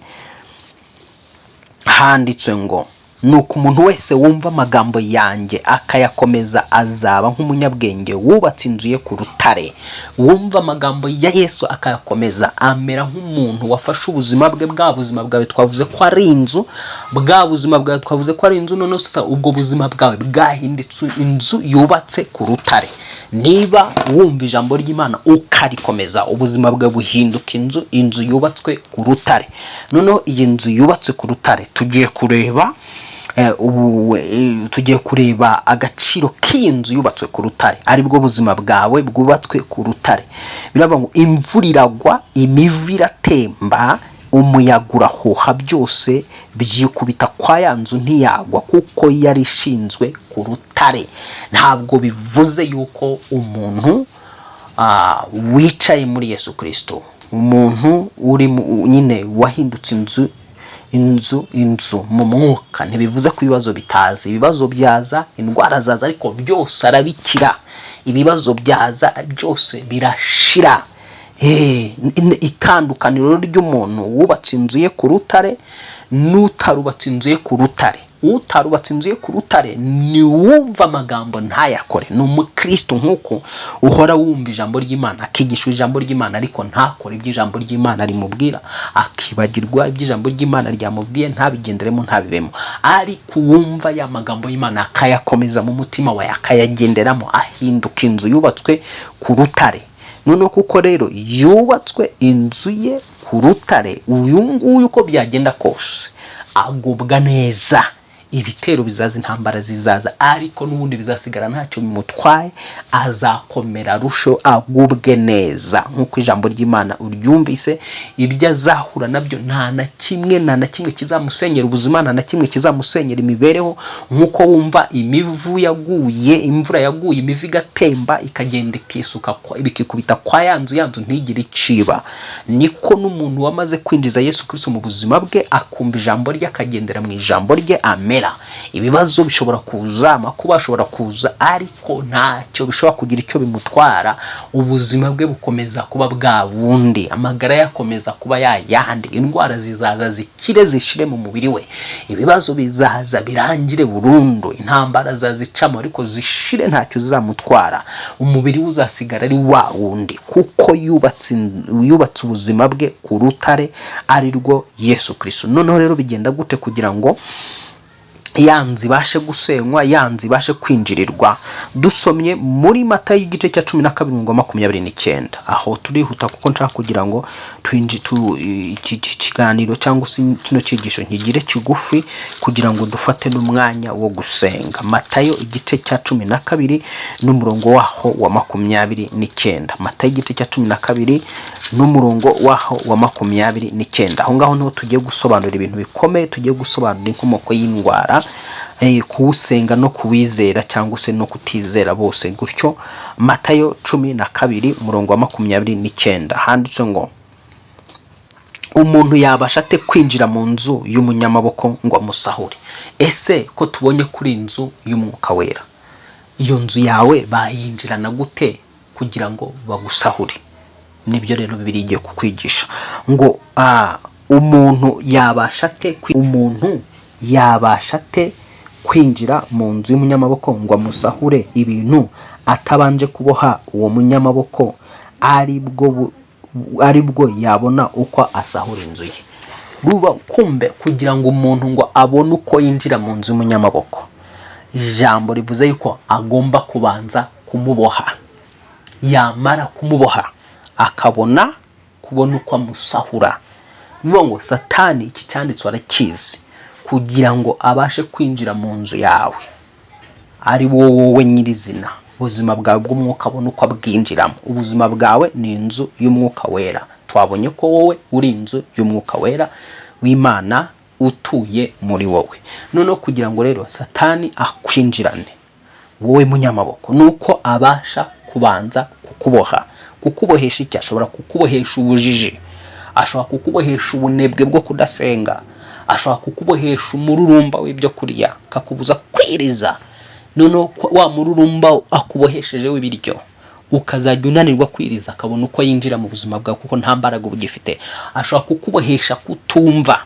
handitswe ngo nuko umuntu wese wumva amagambo yanjye akayakomeza azaba nk'umunyabwenge wubatse inzu ye ku rutare. Wumva amagambo ya Yesu akayakomeza amera nk'umuntu wafashe ubuzima bwe, bwa buzima bwawe twavuze ko ari inzu, bwa buzima bwawe twavuze ko ari inzu, none sasa ubwo buzima bwawe bwahindutse inzu yubatse ku rutare. Niba wumva ijambo ry'Imana ukarikomeza, ubuzima bwawe buhinduka inzu yubatswe ku rutare. Noneho iyi nzu yubatse ku rutare tugiye kureba agaciro k'inzu yubatswe ku rutare, ari bwo buzima bwawe bwubatswe ku rutare. Biravuga ngo imvura iragwa, imivu iratemba, umuyaga urahuha, byose byikubita kwa ya nzu ntiyagwa kuko yari ishinzwe ku rutare. Ntabwo bivuze yuko umuntu wicaye muri Yesu Kristo, umuntu uri nyine wahindutse inzu mu mwuka, ntibivuze ko ibibazo bitaza. Ibibazo byaza, indwara zaza, ariko byose arabikira. Ibibazo byaza byose birashira. Itandukaniro ry'umuntu wubatse inzu ye ku rutare n'utarubatse inzu ye ku rutare. Utarubatse inzu ye ku rutare ni wumva amagambo ntayakore. Ni umukristo nk'uko uhora wumva ijambo ry'Imana, akigishwa ijambo ry'Imana, ariko ntakore ibyo ijambo ry'Imana rimubwira, akibagirwa ibyo ijambo ry'Imana ryamubwiye, ntabigenderemo, ntabibemo. Ariko wumva ya magambo y'Imana akayakomeza mu mutima we, akayagenderamo, ahinduka inzu yubatswe ku rutare. Noneho kuko rero yubatswe inzu ye ku rutare, uyu nguyu uko byagenda kose agubwa neza. Ibitero bizaza, intambara zizaza, ariko n'ubundi bizasigara ntacyo bimutwaye, azakomera rusho, agubwe neza nk'uko ijambo ry'Imana uryumvise. Ibyo azahura nabyo nta na kimwe kizamusenyera ubuzima, nta na kimwe kizamusenyera imibereho. Nk'uko wumva imivu yaguye, imvura yaguye, imivu igatemba ikagenda ikisuka bikikubita kwa yanzu ntigire iciba, niko n'umuntu wamaze kwinjiza Yesu Kristo mu buzima bwe, akumva ijambo rye, akagendera mu ijambo rye, amen. Ibibazo bishobora kuza, amakuba ashobora kuza, ariko ntacyo bishobora kugira icyo bimutwara. Ubuzima bwe bukomeza kuba bwa bundi, amagara yakomeza kuba yayandi. Indwara zizaza zikire zishire mu mubiri we, ibibazo bizaza birangire burundu, intambara zazicamo ariko zishire, ntacyo zizamutwara. Umubiri uzasigara ari wa wundi, kuko yubatse ubuzima bwe ku rutare, ari rwo Yesu Kristo. Noneho rero bigenda gute kugira ngo yanzi bashe gusenywa, yanzi bashe kwinjirirwa? Dusomye muri Matayo igice cya 12:29. Aho turihuta kuko nshaka kugira ngo iki kiganiro cyangwa se kino cyigisho nkigire kigufi kugira ngo dufate n'umwanya wo gusenga. Matayo igice cya 12 n'umurongo waho wa 29. Matayo igice cya 12 n'umurongo waho wa 29. Aho ngaho niho tugiye gusobanura ibintu bikomeye, tugiye gusobanura inkomoko y'indwara, kuwusenga no kuwizera cyangwa se no kutizera bose gutyo. Matayo 12 umurongo wa 29 handitse ngo umuntu yabasha ate kwinjira mu nzu y'umunyamaboko ngo amusahure? Ese ko tubonye kuri inzu y'umwuka wera, iyo nzu yawe bayinjirana gute kugira ngo bagusahure? Nibyo rero Bibiliya igiye kukwigisha ngo umuntu yabasha ate kwinjira mu nzu y'umunyamaboko ngo amusahure ibintu atabanje kuboha uwo munyamaboko, ari bwo yabona uko asahura inzu ye. ruba kumbe kugira ngo umuntu ngo abone uko yinjira mu nzu y'umunyamaboko. Ijambo rivuze yuko agomba kubanza kumuboha, yamara kumuboha akabona kubona uko amusahura. Bivuga ngo Satani iki cyanditswe arakizi kugira ngo abashe kwinjira mu nzu yawe ari wowe nyirizina. Ubuzima bwawe bw'umwuka abona uko abwinjiramo. Ubuzima bwawe ni inzu y'umwuka wera. Twabonye ko wowe uri inzu y'umwuka wera w'Imana utuye muri wowe. Noneho kugira ngo rero Satani akwinjirane wowe munyamaboko, nuko abasha kubanza kukuboha. Kukubohesha iki? Ashobora kukubohesha ubujiji, ashobora kukubohesha ubunebwe bwo kudasenga, ashobora kukubohesha umururumba w'ibyo kurya, akakubuza kwiriza. Noneho wa mururumba akubohesheje w'ibiryo ukazajya unanirwa kwiriza, akabona uko yinjira mu buzima bwawe kuko nta mbaraga ubugifite. Ashobora kukubohesha kutumva,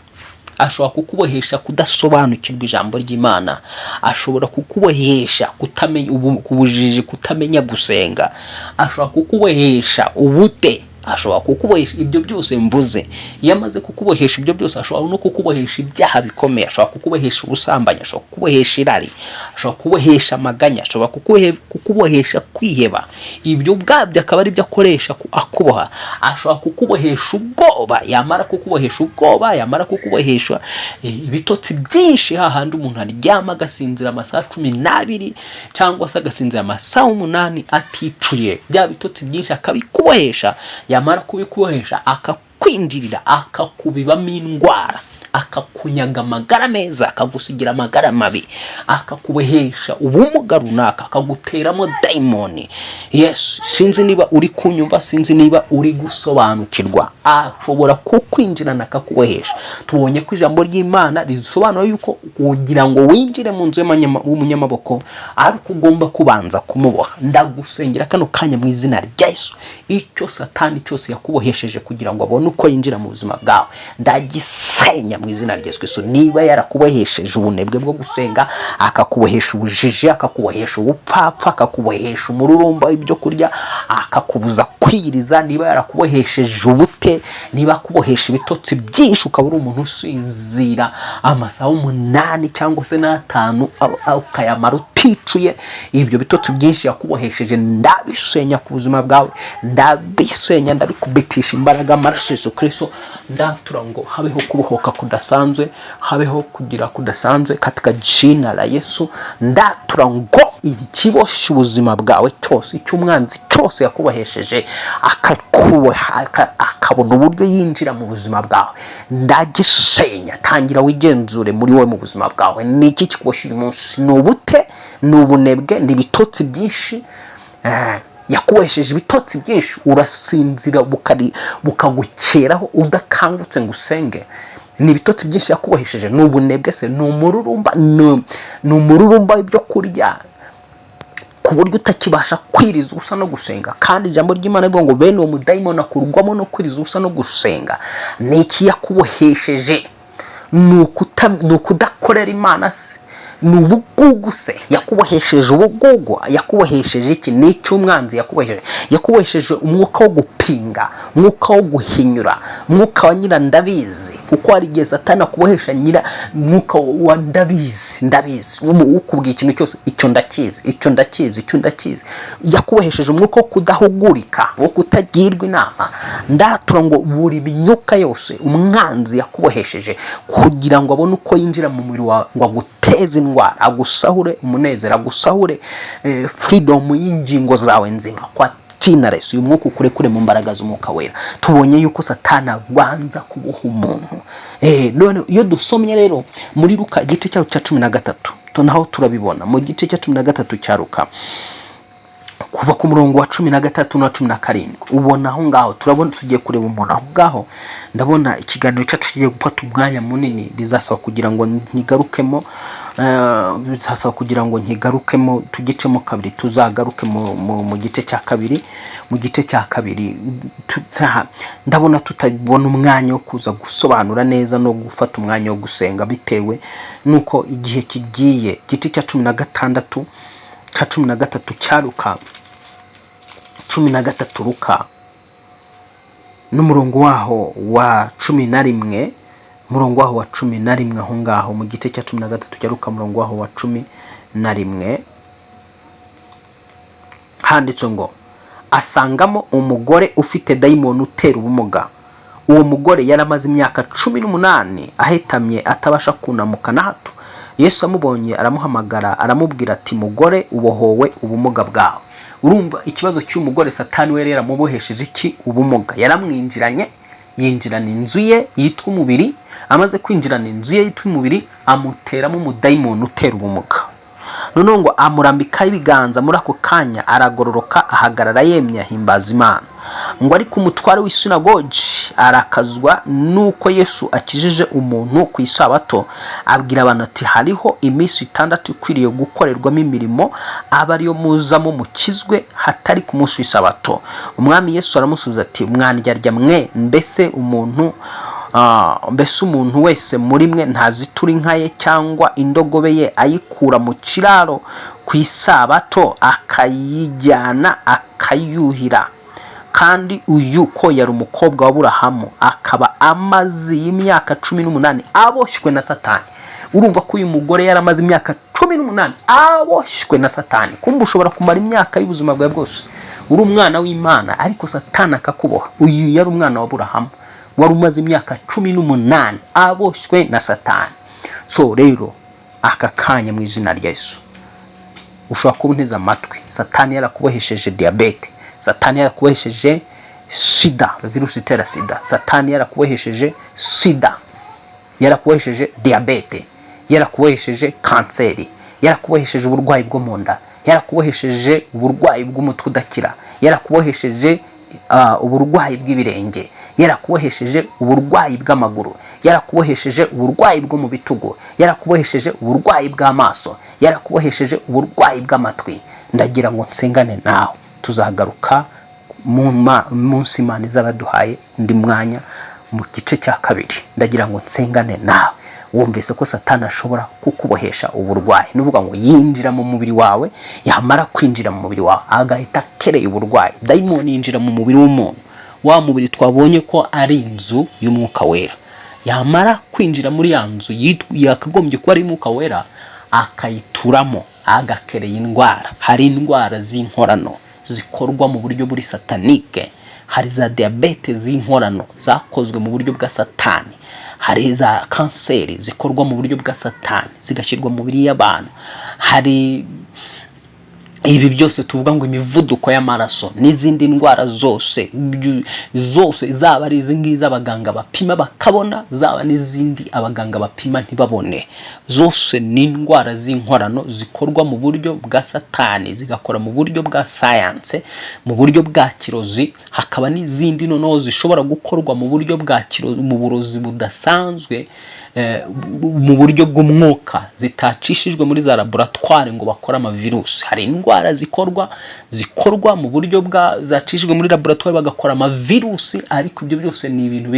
ashobora kukubohesha kudasobanukirwa ijambo ry'Imana, ashobora kukubohesha kutamenya ubujiji, kutamenya gusenga, ashobora kukubohesha ubute, ashobora kukubohesha ibyo byose mvuze. Iyo amaze kukubohesha ibyo byose, ashobora no kukubohesha ibyaha bikomeye, ashobora kukubohesha ubusambanyi, ashobora kukubohesha irari, ashobora kukubohesha amaganya, ashobora kukubohesha kwiheba. Ibyo bwabyo akaba ari byo akoresha akuboha. Ashobora kukubohesha ubwoba, yamara kukubohesha ubwoba, yamara kukubohesha ibitotsi byinshi, hahandi umuntu aryama agasinzira amasaha 12 cyangwa se agasinzira amasaha 8 aticuye. Bya bitotsi byinshi akabikubohesha, yamara kubikubohesha akakwinjirira, akakubibamo indwara, akakunyaga amagara meza, akagusigira amagara mabi, akakubohesha ubumuga runaka, akaguteramo daimoni. Yes, sinzi niba uri kunyumva, sinzi niba uri gusobanukirwa. Ashobora kukwinjirana akakubohesha. Tubonye ko ijambo ry'Imana risobanura yuko kugira ngo winjire mu nzu y'umunyamaboko ari ugomba kubanza kumuboha. Ndagusengera kano kanya mu izina rya Yesu, icyo Satani cyose yakubohesheje kugira ngo abone uko yinjira mu buzima bwawe, ndagisenya mu izina rya Yesu. Niba yarakubohesheje ubunebwe bwo gusenga, akakubohesha ubujiji, akakubohesha ubupfapfa, akakubohesha umururumba w'ibyo kurya, akakubuza kwiriza, niba yarakubohesheje ubute, niba akubohesha ibitotsi byinshi ukaba uri umuntu usinzira amasaha 8 cyangwa se 5 ukayamara uticuye, ibyo bitotsi byinshi yakubohesheje ndabisenya ku buzima bwawe, ndabisenya, ndabikubitisha imbaraga amaraso Yesu Kristo. Ndatura ngo habeho kubohoka kudasanzwe, habeho kugira kudasanzwe katika jina la Yesu. Ndatura ngo ikibosha ubuzima bwawe cyose, icy'umwanzi cyose yakubohesheje akabona uburyo yinjira mu buzima bwawe, ndagisenya. Tangira wigenzure muri wowe mu buzima bwawe. Ni iki kikuboshye uyu munsi? Ni ubute, ni ubunebwe, ni ibitotsi byinshi yakubohesheje ibitotsi byinshi, urasinzira bukagukeraho udakangutse ngo usenge. Ni ibitotsi byinshi yakubohesheje, ni ubunebwe se, ni umururumba w'ibyo kurya ku buryo utakibasha kwiriza ubusa no gusenga. Kandi ijambo ry'Imana rivuga ngo bene uwo mudayimoni akurwamo no kwiriza ubusa no gusenga. Ni iki yakubohesheje? Ni ukudakorera Imana se, ni ubugugu se yakubohesheje? Ubugugu yakubohesheje iki? Ni icy'umwanzi yakubohesheje. Yakubohesheje umwuka wo gupinga, umwuka wo guhinyura, umwuka wa nyirandabizi, kuko hari igihe Satani akubohesha umwuka wa ndabizi ukubwiye ikintu cyose, icyo ndakizi. Yakubohesheje umwuka wo kudahugurika, wo kutagirwa inama. Ndatura ngo buri myuka yose umwanzi yakubohesheje kugira ngo abone uko yinjira mu mubiri wawe, ngo aguteze indwara, agusahure umunezero, agusahure freedom y'ingingo zawe nzima, kwa jina la Yesu. Uyu mwuka ukurekure mu mbaraga z'umwuka wera. Tubonye yuko Satani abanza kuboha umuntu. None iyo dusomye rero muri Luka igice cya 13, naho turabibona mu gice cya 13 cya Luka kuva ku murongo wa 13 na 17, ubona aho ngaho turabona tugiye kureba umuntu aho ngaho. Ndabona ikiganiro cyacu kigiye gufata umwanya munini, bizasaba kugira ngo ntigarukemo, tugicemo kabiri, tuzagaruke mu gice cya kabiri. Mu gice cya kabiri ndabona tutabona umwanya wo kuza gusobanura neza no gufata umwanya wo gusenga, bitewe nuko igihe kigiye. Igice cya 16 cya 13 cya Luka 13 Luka n'umurongo waho wa 11, murongo waho wa 11 aho ngaho mu gice cya 13 cya Luka murongo waho wa 11 handitse ngo asangamo umugore ufite dayimoni utera ubumuga. Uwo mugore yaramaze imyaka 18 ahetamye atabasha kunamuka na hato. Yesu amubonye aramuhamagara aramubwira ati mugore ubohowe ubumuga bwawe. Urumva ikibazo cy'umugore Satani we rero amubohesheje iki? Ubumuga. Yaramwinjiranye, yinjirana inzu ye yitwa umubiri, amaze kwinjirana inzu ye yitwa umubiri amuteramo umudayimoni utera ubumuga. None ngo amurambika ibiganza, muri ako kanya aragororoka ahagarara yemye ahimbaza Imana. Ngo ariko umutware w'isinagogi arakazwa nuko Yesu akijije umuntu ku isabato, abwira abantu ati hariho iminsi 6 ikwiriye gukorerwamo imirimo, aba ariyo muzamo mukizwe hatari ku munsi w'isabato. Umwami Yesu aramusubiza ati mwandyarya mwe, mbese umuntu wese muri mwe ntazitura inka ye cyangwa indogobe ye ayikura mu kiraro ku isabato akayijyana akayuhira? Kandi uyu ko yari umukobwa wa Aburahamu, akaba amaze imyaka 18 aboshywe na Satani. Urumva ko uyu mugore yaramaze imyaka 18 aboshywe na Satani. Kumbe ushobora kumara imyaka y'ubuzima bwawe bwose uri umwana w'Imana ariko Satani akakuboha. Uyu yari umwana wa Aburahamu wari umaze imyaka 18 aboshywe na Satani. So rero aka kanya mu izina rya Yesu ushobora kuba unteze amatwi. Satani yarakubohesheje diabete, Satani yarakubohesheje sida, virusi itera sida. Satani yarakubohesheje sida, yarakubohesheje diabete, yarakubohesheje kanseri, yarakubohesheje uburwayi bwo mu nda, yarakubohesheje uburwayi bw'umutwe udakira, yarakubohesheje uburwayi bw'ibirenge, yarakubohesheje uburwayi bw'amaguru, yarakubohesheje uburwayi bwo mu bitugu, yarakubohesheje uburwayi bw'amaso, yarakubohesheje uburwayi bw'amatwi. Ndagira ngo nsengane nawe, tuzagaruka munsi Imana izabaduhaye ndi mwanya mu gice cya 2. Ndagira ngo nsengane nawe wumvise ko Satani ashobora kukubohesha uburwayi. Nuvuga ngo yinjira mu mubiri wawe, yamara kwinjira mu mubiri wawe agahita kereye uburwayi. Dayimoni yinjira mu mubiri w'umuntu, wa mubiri twabonye ko ari inzu y'umwuka wera. Yamara kwinjira muri ya nzu yakagombye kuba ari umwuka wera, akayituramo agakereye indwara. Hari indwara z'inkorano zikorwa mu buryo buri satanike. Hari za diabete z'inkorano zakozwe mu buryo bwa Satani. Hari za kanseri zikorwa mu buryo bwa Satani zigashyirwa mu mubiri y'abantu. Hari ibi byose tuvuga ngo imivuduko y'amaraso n'izindi ndwara zose zaba ari izingiza abaganga bapima bakabona, zaba n'izindi abaganga bapima ntibabone. Zose ni indwara z'inkorano zikorwa mu buryo bwa Satani, zigakora mu buryo bwa science, mu buryo bwa kirozi. Hakaba n'izindi noneho zishobora gukorwa mu buryo bwa kirozi, mu burozi budasanzwe, mu buryo bw'umwuka, zitacishijwe muri za laboratoire ngo bakore amavirusi. Hari indwara zikorwa mu buryo bwa zacishijwe muri laboratoire bagakora amavirusi, ariko ibyo byose ni ibintu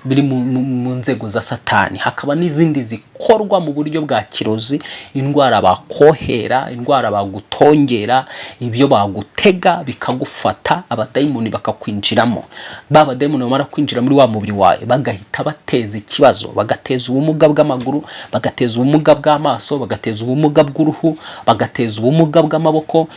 biri mu nzego za Satani. Hakaba n'izindi zikorwa mu buryo bwa kirozi, indwara bakohera, indwara bagutongera, ibyo bagutega bikagufata, abadayimoni bakakwinjiramo. Baba dayimoni bamara kwinjira muri wa mubiri wawe bagahita bateza ikibazo, bagateza ubumuga bw'amaguru, bagateza ubumuga bw'amaso, bagateza ubumuga bw'uruhu, bagateza ubumuga bw'amaboko.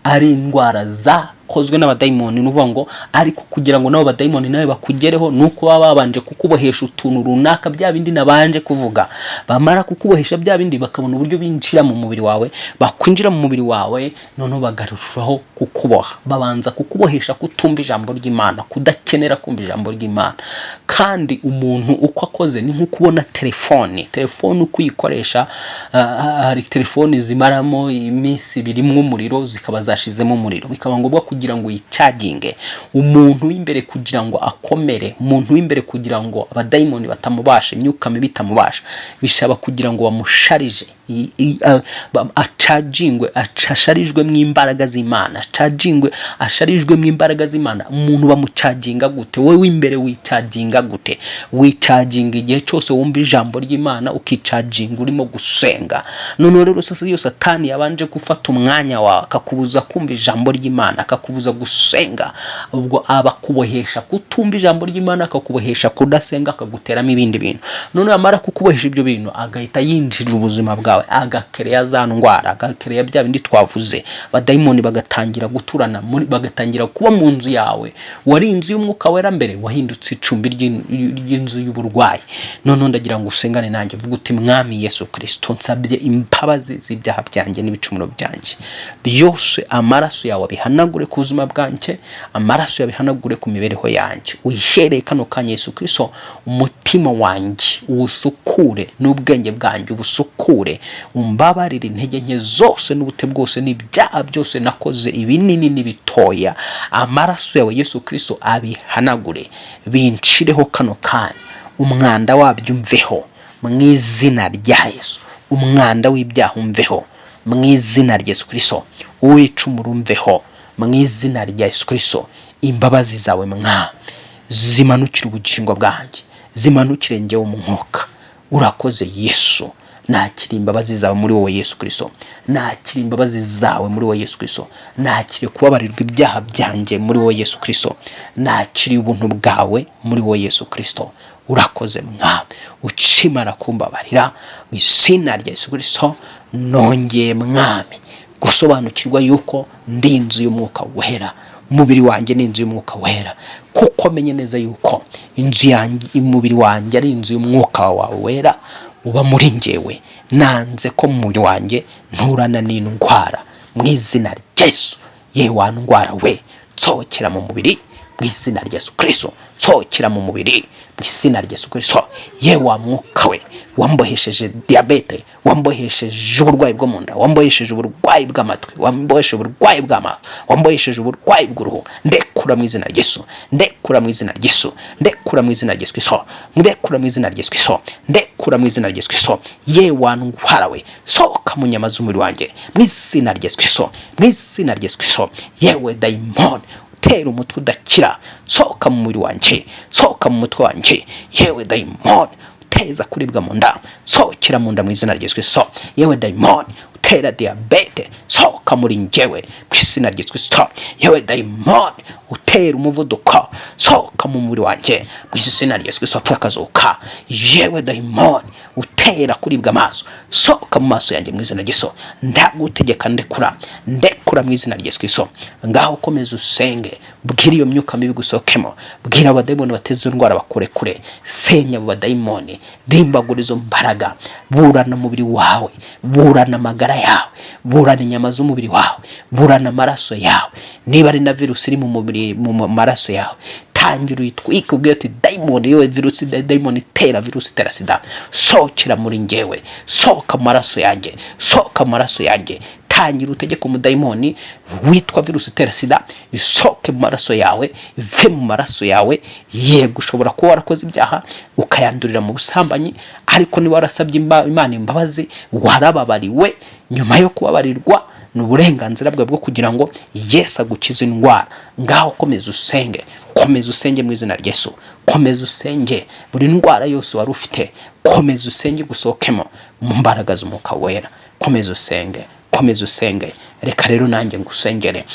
Ari indwara zakozwe n'abadayimoni. Nuvuga ngo ariko kugira ngo nabo badayimoni nawe bakugereho nuko baba babanje kukubohesha utuntu runaka, bya bindi nabanje kuvuga. Bamara kukubohesha bya bindi bakabona uburyo binjira mu mubiri wawe, bakwinjira mu mubiri wawe, none bagarushaho kukuboha. Babanza kukubohesha kutumva ijambo ry'Imana, kudakenera kumva ijambo ry'Imana. Kandi umuntu uko akoze ni nko kubona telefone uko uyikoresha. Hari telefone zimaramo iminsi birimo umuriro zikaba zashizemo umuriro, bikaba ngombwa kugira ngo yicaginge. Umuntu w'imbere kugira ngo akomere, umuntu w'imbere kugira ngo abadayimoni batamubashe, imyuka mibi itamubasha, bishaba kugira ngo bamusharije, asharijwe mu imbaraga z'Imana, asharijwe mu imbaraga z'Imana. Umuntu bamucaginga gute? Wowe w'imbere wicaginga gute? Wicaginga igihe cyose wumva ijambo ry'Imana, ukicaginga urimo gusenga. None rero sasa iyo Satani yabanje gufata umwanya wawe akakubuza kumva ijambo ry'Imana, akakubuza gusenga, ubwo aba kubohesha kutumva ijambo ry'Imana, akakubohesha kudasenga, akaguteramo ibindi bintu. None amara kukubohesha ibyo bintu, agahita yinjirira ubuzima bwawe, agakereya za ndwara, agakereya bya bindi twavuze, abadayimoni bagatangira guturana, bagatangira kuba mu nzu yawe. Wari inzu y'Umwuka Wera mbere, wahindutse icumbi ry'inzu y'uburwayi. None ndagira ngo usengane nanjye, vuga uti Mwami Yesu Kristo, nsabye imbabazi z'ibyaha byanjye n'ibicumuro byanjye byose, amaraso yawe abihanagure ku buzima bwanjye, amaraso yawe abihanagure ku mibereho yanjye. Wihereye kano kanya Yesu Kristo, umutima wanjye uwusukure, n'ubwenge bwanjye ubusukure, umbabarire intege nke zose n'ubute bwose n'ibyaha byose nakoze, ibinini n'ibitoya. Amaraso yawe Yesu Kristo abihanagure, binshireho kano kanya, umwanda wabyo umveho mu izina rya Yesu. Umwanda w'ibyaha umveho mu izina rya Yesu Kristo. Uwicumura umveho mu izina rya Yesu Kristo. Imbabazi zawe Mwami zimanukire ubugingo bwanjye, zimanukire njyewe mu mwuka. Urakoze Yesu. Nakira imbabazi zawe muri wowe Yesu Kristo. Nakira imbabazi zawe muri wowe Yesu Kristo. Nakira kubabarirwa ibyaha byanjye muri wowe Yesu Kristo. Nakira ubuntu bwawe muri wowe Yesu Kristo. Urakoze Mwami, ukimara kumbabarira mu izina rya Yesu Kristo. Nongeye Mwami gusobanukirwa yuko ndi inzu y'Umwuka Wera, umubiri wanjye ni inzu y'Umwuka Wera, kuko menye neza yuko inzu yanjye, umubiri wanjye ari inzu y'Umwuka wawe Wera uba muri njyewe. Nanze ko mu mubiri wanjye nturana n'indwara mu izina rya Yesu. Yewe wa ndwara we, nsohokera mu mubiri mu izina rya Yesu Kristo. Nsohokera mu mubiri mu izina rya Yesu Kristo. Yewe wa mwuka we wambohesheje diabete, wambohesheje uburwayi bwo mu nda, wambohesheje uburwayi bw'amatwi, wambohesheje uburwayi bw'amaso, wambohesheje uburwayi bw'uruhu, ndekura mu izina rya Yesu. Ndekura mu izina rya Yesu. Ndekura mu izina rya Yesu Kristo. Ndekura mu izina rya Yesu Kristo. Ndekura mu izina rya Yesu Kristo. Yewe wa ndwara we, sohoka mu nyama z'umubiri wanjye mu izina rya Yesu Kristo. Mu izina rya Yesu Kristo. Yewe dayimoni utera umutwe udakira, sohoka mu mubiri wanjye, sohoka mu mutwe wanjye. Yewe dayimoni uteza kuribwa mu nda, sohokera mu nda mu izina rya Yesu Kristo. Yewe dayimoni utera diabete, sohoka muri njyewe mu izina rya Yesu Kristo. Yewe dayimoni utera umuvuduko, sohoka mu mubiri wanjye mu izina rya Yesu Kristo. Akazuka. Yewe dayimoni utera kuribwa amaso, sohoka mu maso yanjye mu izina rya Yesu. Ndagutegeka ndekura, ndekura mu izina rya Yesu Kristo. Ngaho komeza usenge, bwira iyo myuka mibi gusohokemo, bwira abadayimoni bateze indwara bakurekure. Senya abo badayimoni, rimbagura izo mbaraga, burana umubiri wawe, burana amagara yawe, burana inyama z'umubiri wawe, burana amaraso yawe. Niba ari na virusi iri mu mubiri, mu maraso yawe, tangira uyitwike, ubwira ati dayimoni, yewe virusi, dayimoni itera virusi itera sida, sohokera muri njyewe, sohoka mu maraso yanjye, sohoka mu maraso yanjye. Tangira utegeka umudayimoni witwa virusi itera sida isohoke mu maraso yawe, ive mu maraso yawe. Yego ushobora kuba warakoze ibyaha ukayandurira mu busambanyi, ariko niba warasabye Imana imbabazi, warababariwe. Nyuma yo kubabarirwa, ni uburenganzira bwawe bwo kugira ngo Yesu agukize indwara. Ngaho komeza usenge, komeza usenge mu izina rya Yesu. Komeza usenge buri ndwara yose wari ufite, komeza usenge gusohokemo mu mbaraga z'Umwuka Wera. Komeza usenge, komeza usenge. Reka rero nanjye ngusengere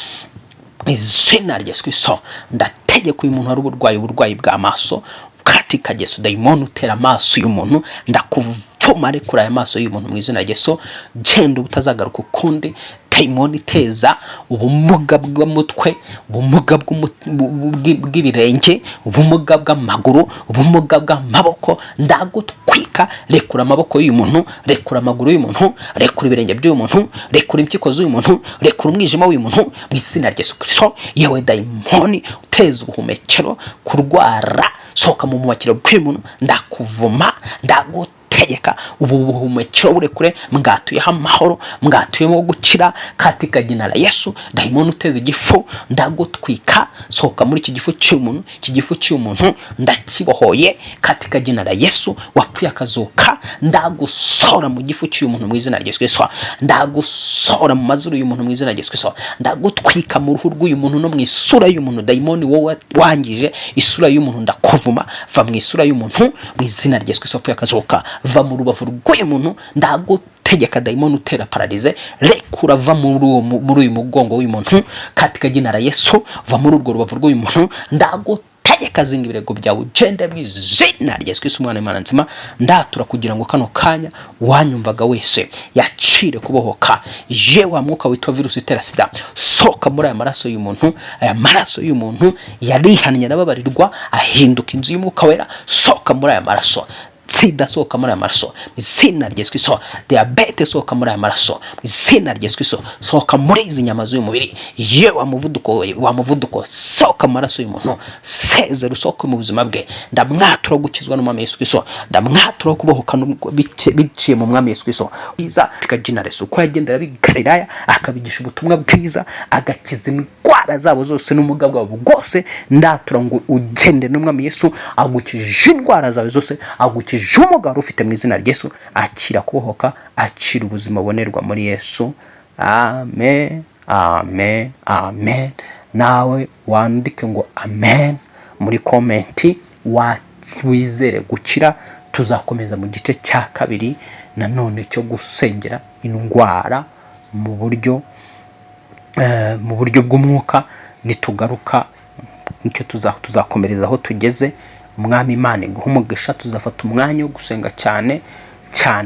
izina rya Yesu Kristo. Ndategeka uyu muntu wari uburwayi bw'amaso, katika Yesu, dayimoni utera amaso y'umuntu, ndakuvuma rekura aya maso y'umuntu mu izina rya Yesu. Genda utazagaruka ukundi. Dayimoni iteza ubumuga bw'umutwe, ubumuga bw'ibirenge, ubumuga bw'amaguru, ubumuga bw'amaboko, ndagutwika. Rekura amaboko y'uyu muntu, rekura amaguru y'uyu muntu, rekura ibirenge by'uyu muntu, rekura impyiko z'uyu muntu, rekura umwijima w'uyu muntu mu izina rya Yesu Kristo. Yewe dayimoni uteza ubuhumekero, kurwara, sohoka mu buhumekero bw'uyu muntu. Ndakuvuma, tegeka ubu buhumekero burekure, mwatuyeho amahoro, mwatuyemo gukira katika jina la Yesu. Dayimoni uteza igifu, ndagutwika, sohoka muri iki gifu cy'umuntu. Iki gifu cy'umuntu ndakibohoye katika jina la Yesu. Wapfuye akazuka, ndagusora mu gifu cy'umuntu mu izina rya Yesu Kristo. Ndagusora mu mazuru y'umuntu mu izina rya Yesu Kristo. Ndagutwika mu ruhu rw'uyu muntu no mu isura y'umuntu. Dayimoni wowe wangije isura y'umuntu, ndakuvuma, va mu isura y'umuntu mu izina rya Yesu Kristo. Wapfuye akazuka, va mu rubavu rw'uyu muntu, ndagutegeka dayimoni utera paralize, rekura va muri uyu mugongo w'uyu muntu katika jina la Yesu. Va muri urwo rubavu rw'uyu muntu, ndagutegeka zinga ibirego byawe ugende mu izina rya Yesu Kristo umwana w'Imana nzima. Ndatura kugira ngo kano kanya wanyumvaga wese yacire kubohoka. Je wa mwuka witwa virusi itera sida, soka muri aya maraso y'umuntu. Aya maraso y'umuntu yarihannye n'ababarirwa ahinduka inzu y'umwuka wera. Soka muri aya maraso. Sida soka muri aya maraso izina rya Yesu Kristo. Diabetes soka muri aya maraso izina rya Yesu Kristo. Soka muri izi nyama z'umubiri. Ye wa muvuduko soka maraso y'umuntu. Seze rusoka mu buzima bwe. Ndamwatura gukizwa n'umwami Yesu Kristo. Ndamwatura kubohoka biciye mu mwami Yesu Kristo. Iza tukajina Yesu ko yagendera bigarira akabigisha ubutumwa bwiza, agakiza indwara zabo zose n'umugabo wabo bwose. Ndatura ngo ugende n'umwami Yesu agukije indwara zawe zose, agukije umugabo ufite mu izina rya Yesu. Akira kubohoka, akira ubuzima bonerwa muri Yesu. Amen, amen, amen. Nawe wandike ngo amen muri komenti wizere gukira. Tuzakomeza mu gice cya kabiri nanone cyo gusengera indwara mu buryo bw'umwuka. Nitugaruka nicyo tuzakomereza aho tugeze. Umwami Imana iguha umugisha. Tuzafata umwanya wo gusenga cyane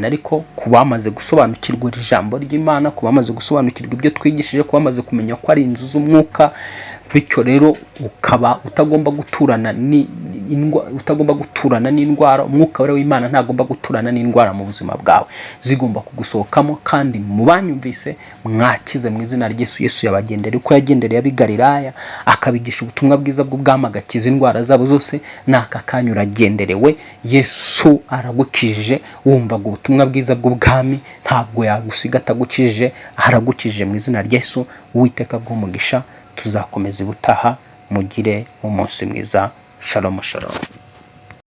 ariko kubamaze gusobanukirwa ijambo ry'Imana, kubamaze gusobanukirwa ibyo twigishije, kubamaze kumenya ko ari inzu z'umwuka. Bityo rero ukaba utagomba guturana n'indwara. Umwuka wera w'Imana ntagomba guturana n'indwara mu buzima bwawe, zigomba kugusohokamo. Kandi mu banyumvise mwakize mu izina rya Yesu. Yesu yabagendera uko yagendereye abigalilaya, akabigisha ubutumwa bwiza bw'ubwami, agakiza indwara zabo zose. N'aka kanya uragenderewe. Yesu aragukije. Wumvaga ubutumwa bwiza bw'ubwami, ntabwo yagusiga atagukije. Aragukije mu izina rya Yesu. Uwiteka bw'umugisha. Tuzakomeza ubutaha. Mugire umunsi mwiza. Shalom shalom.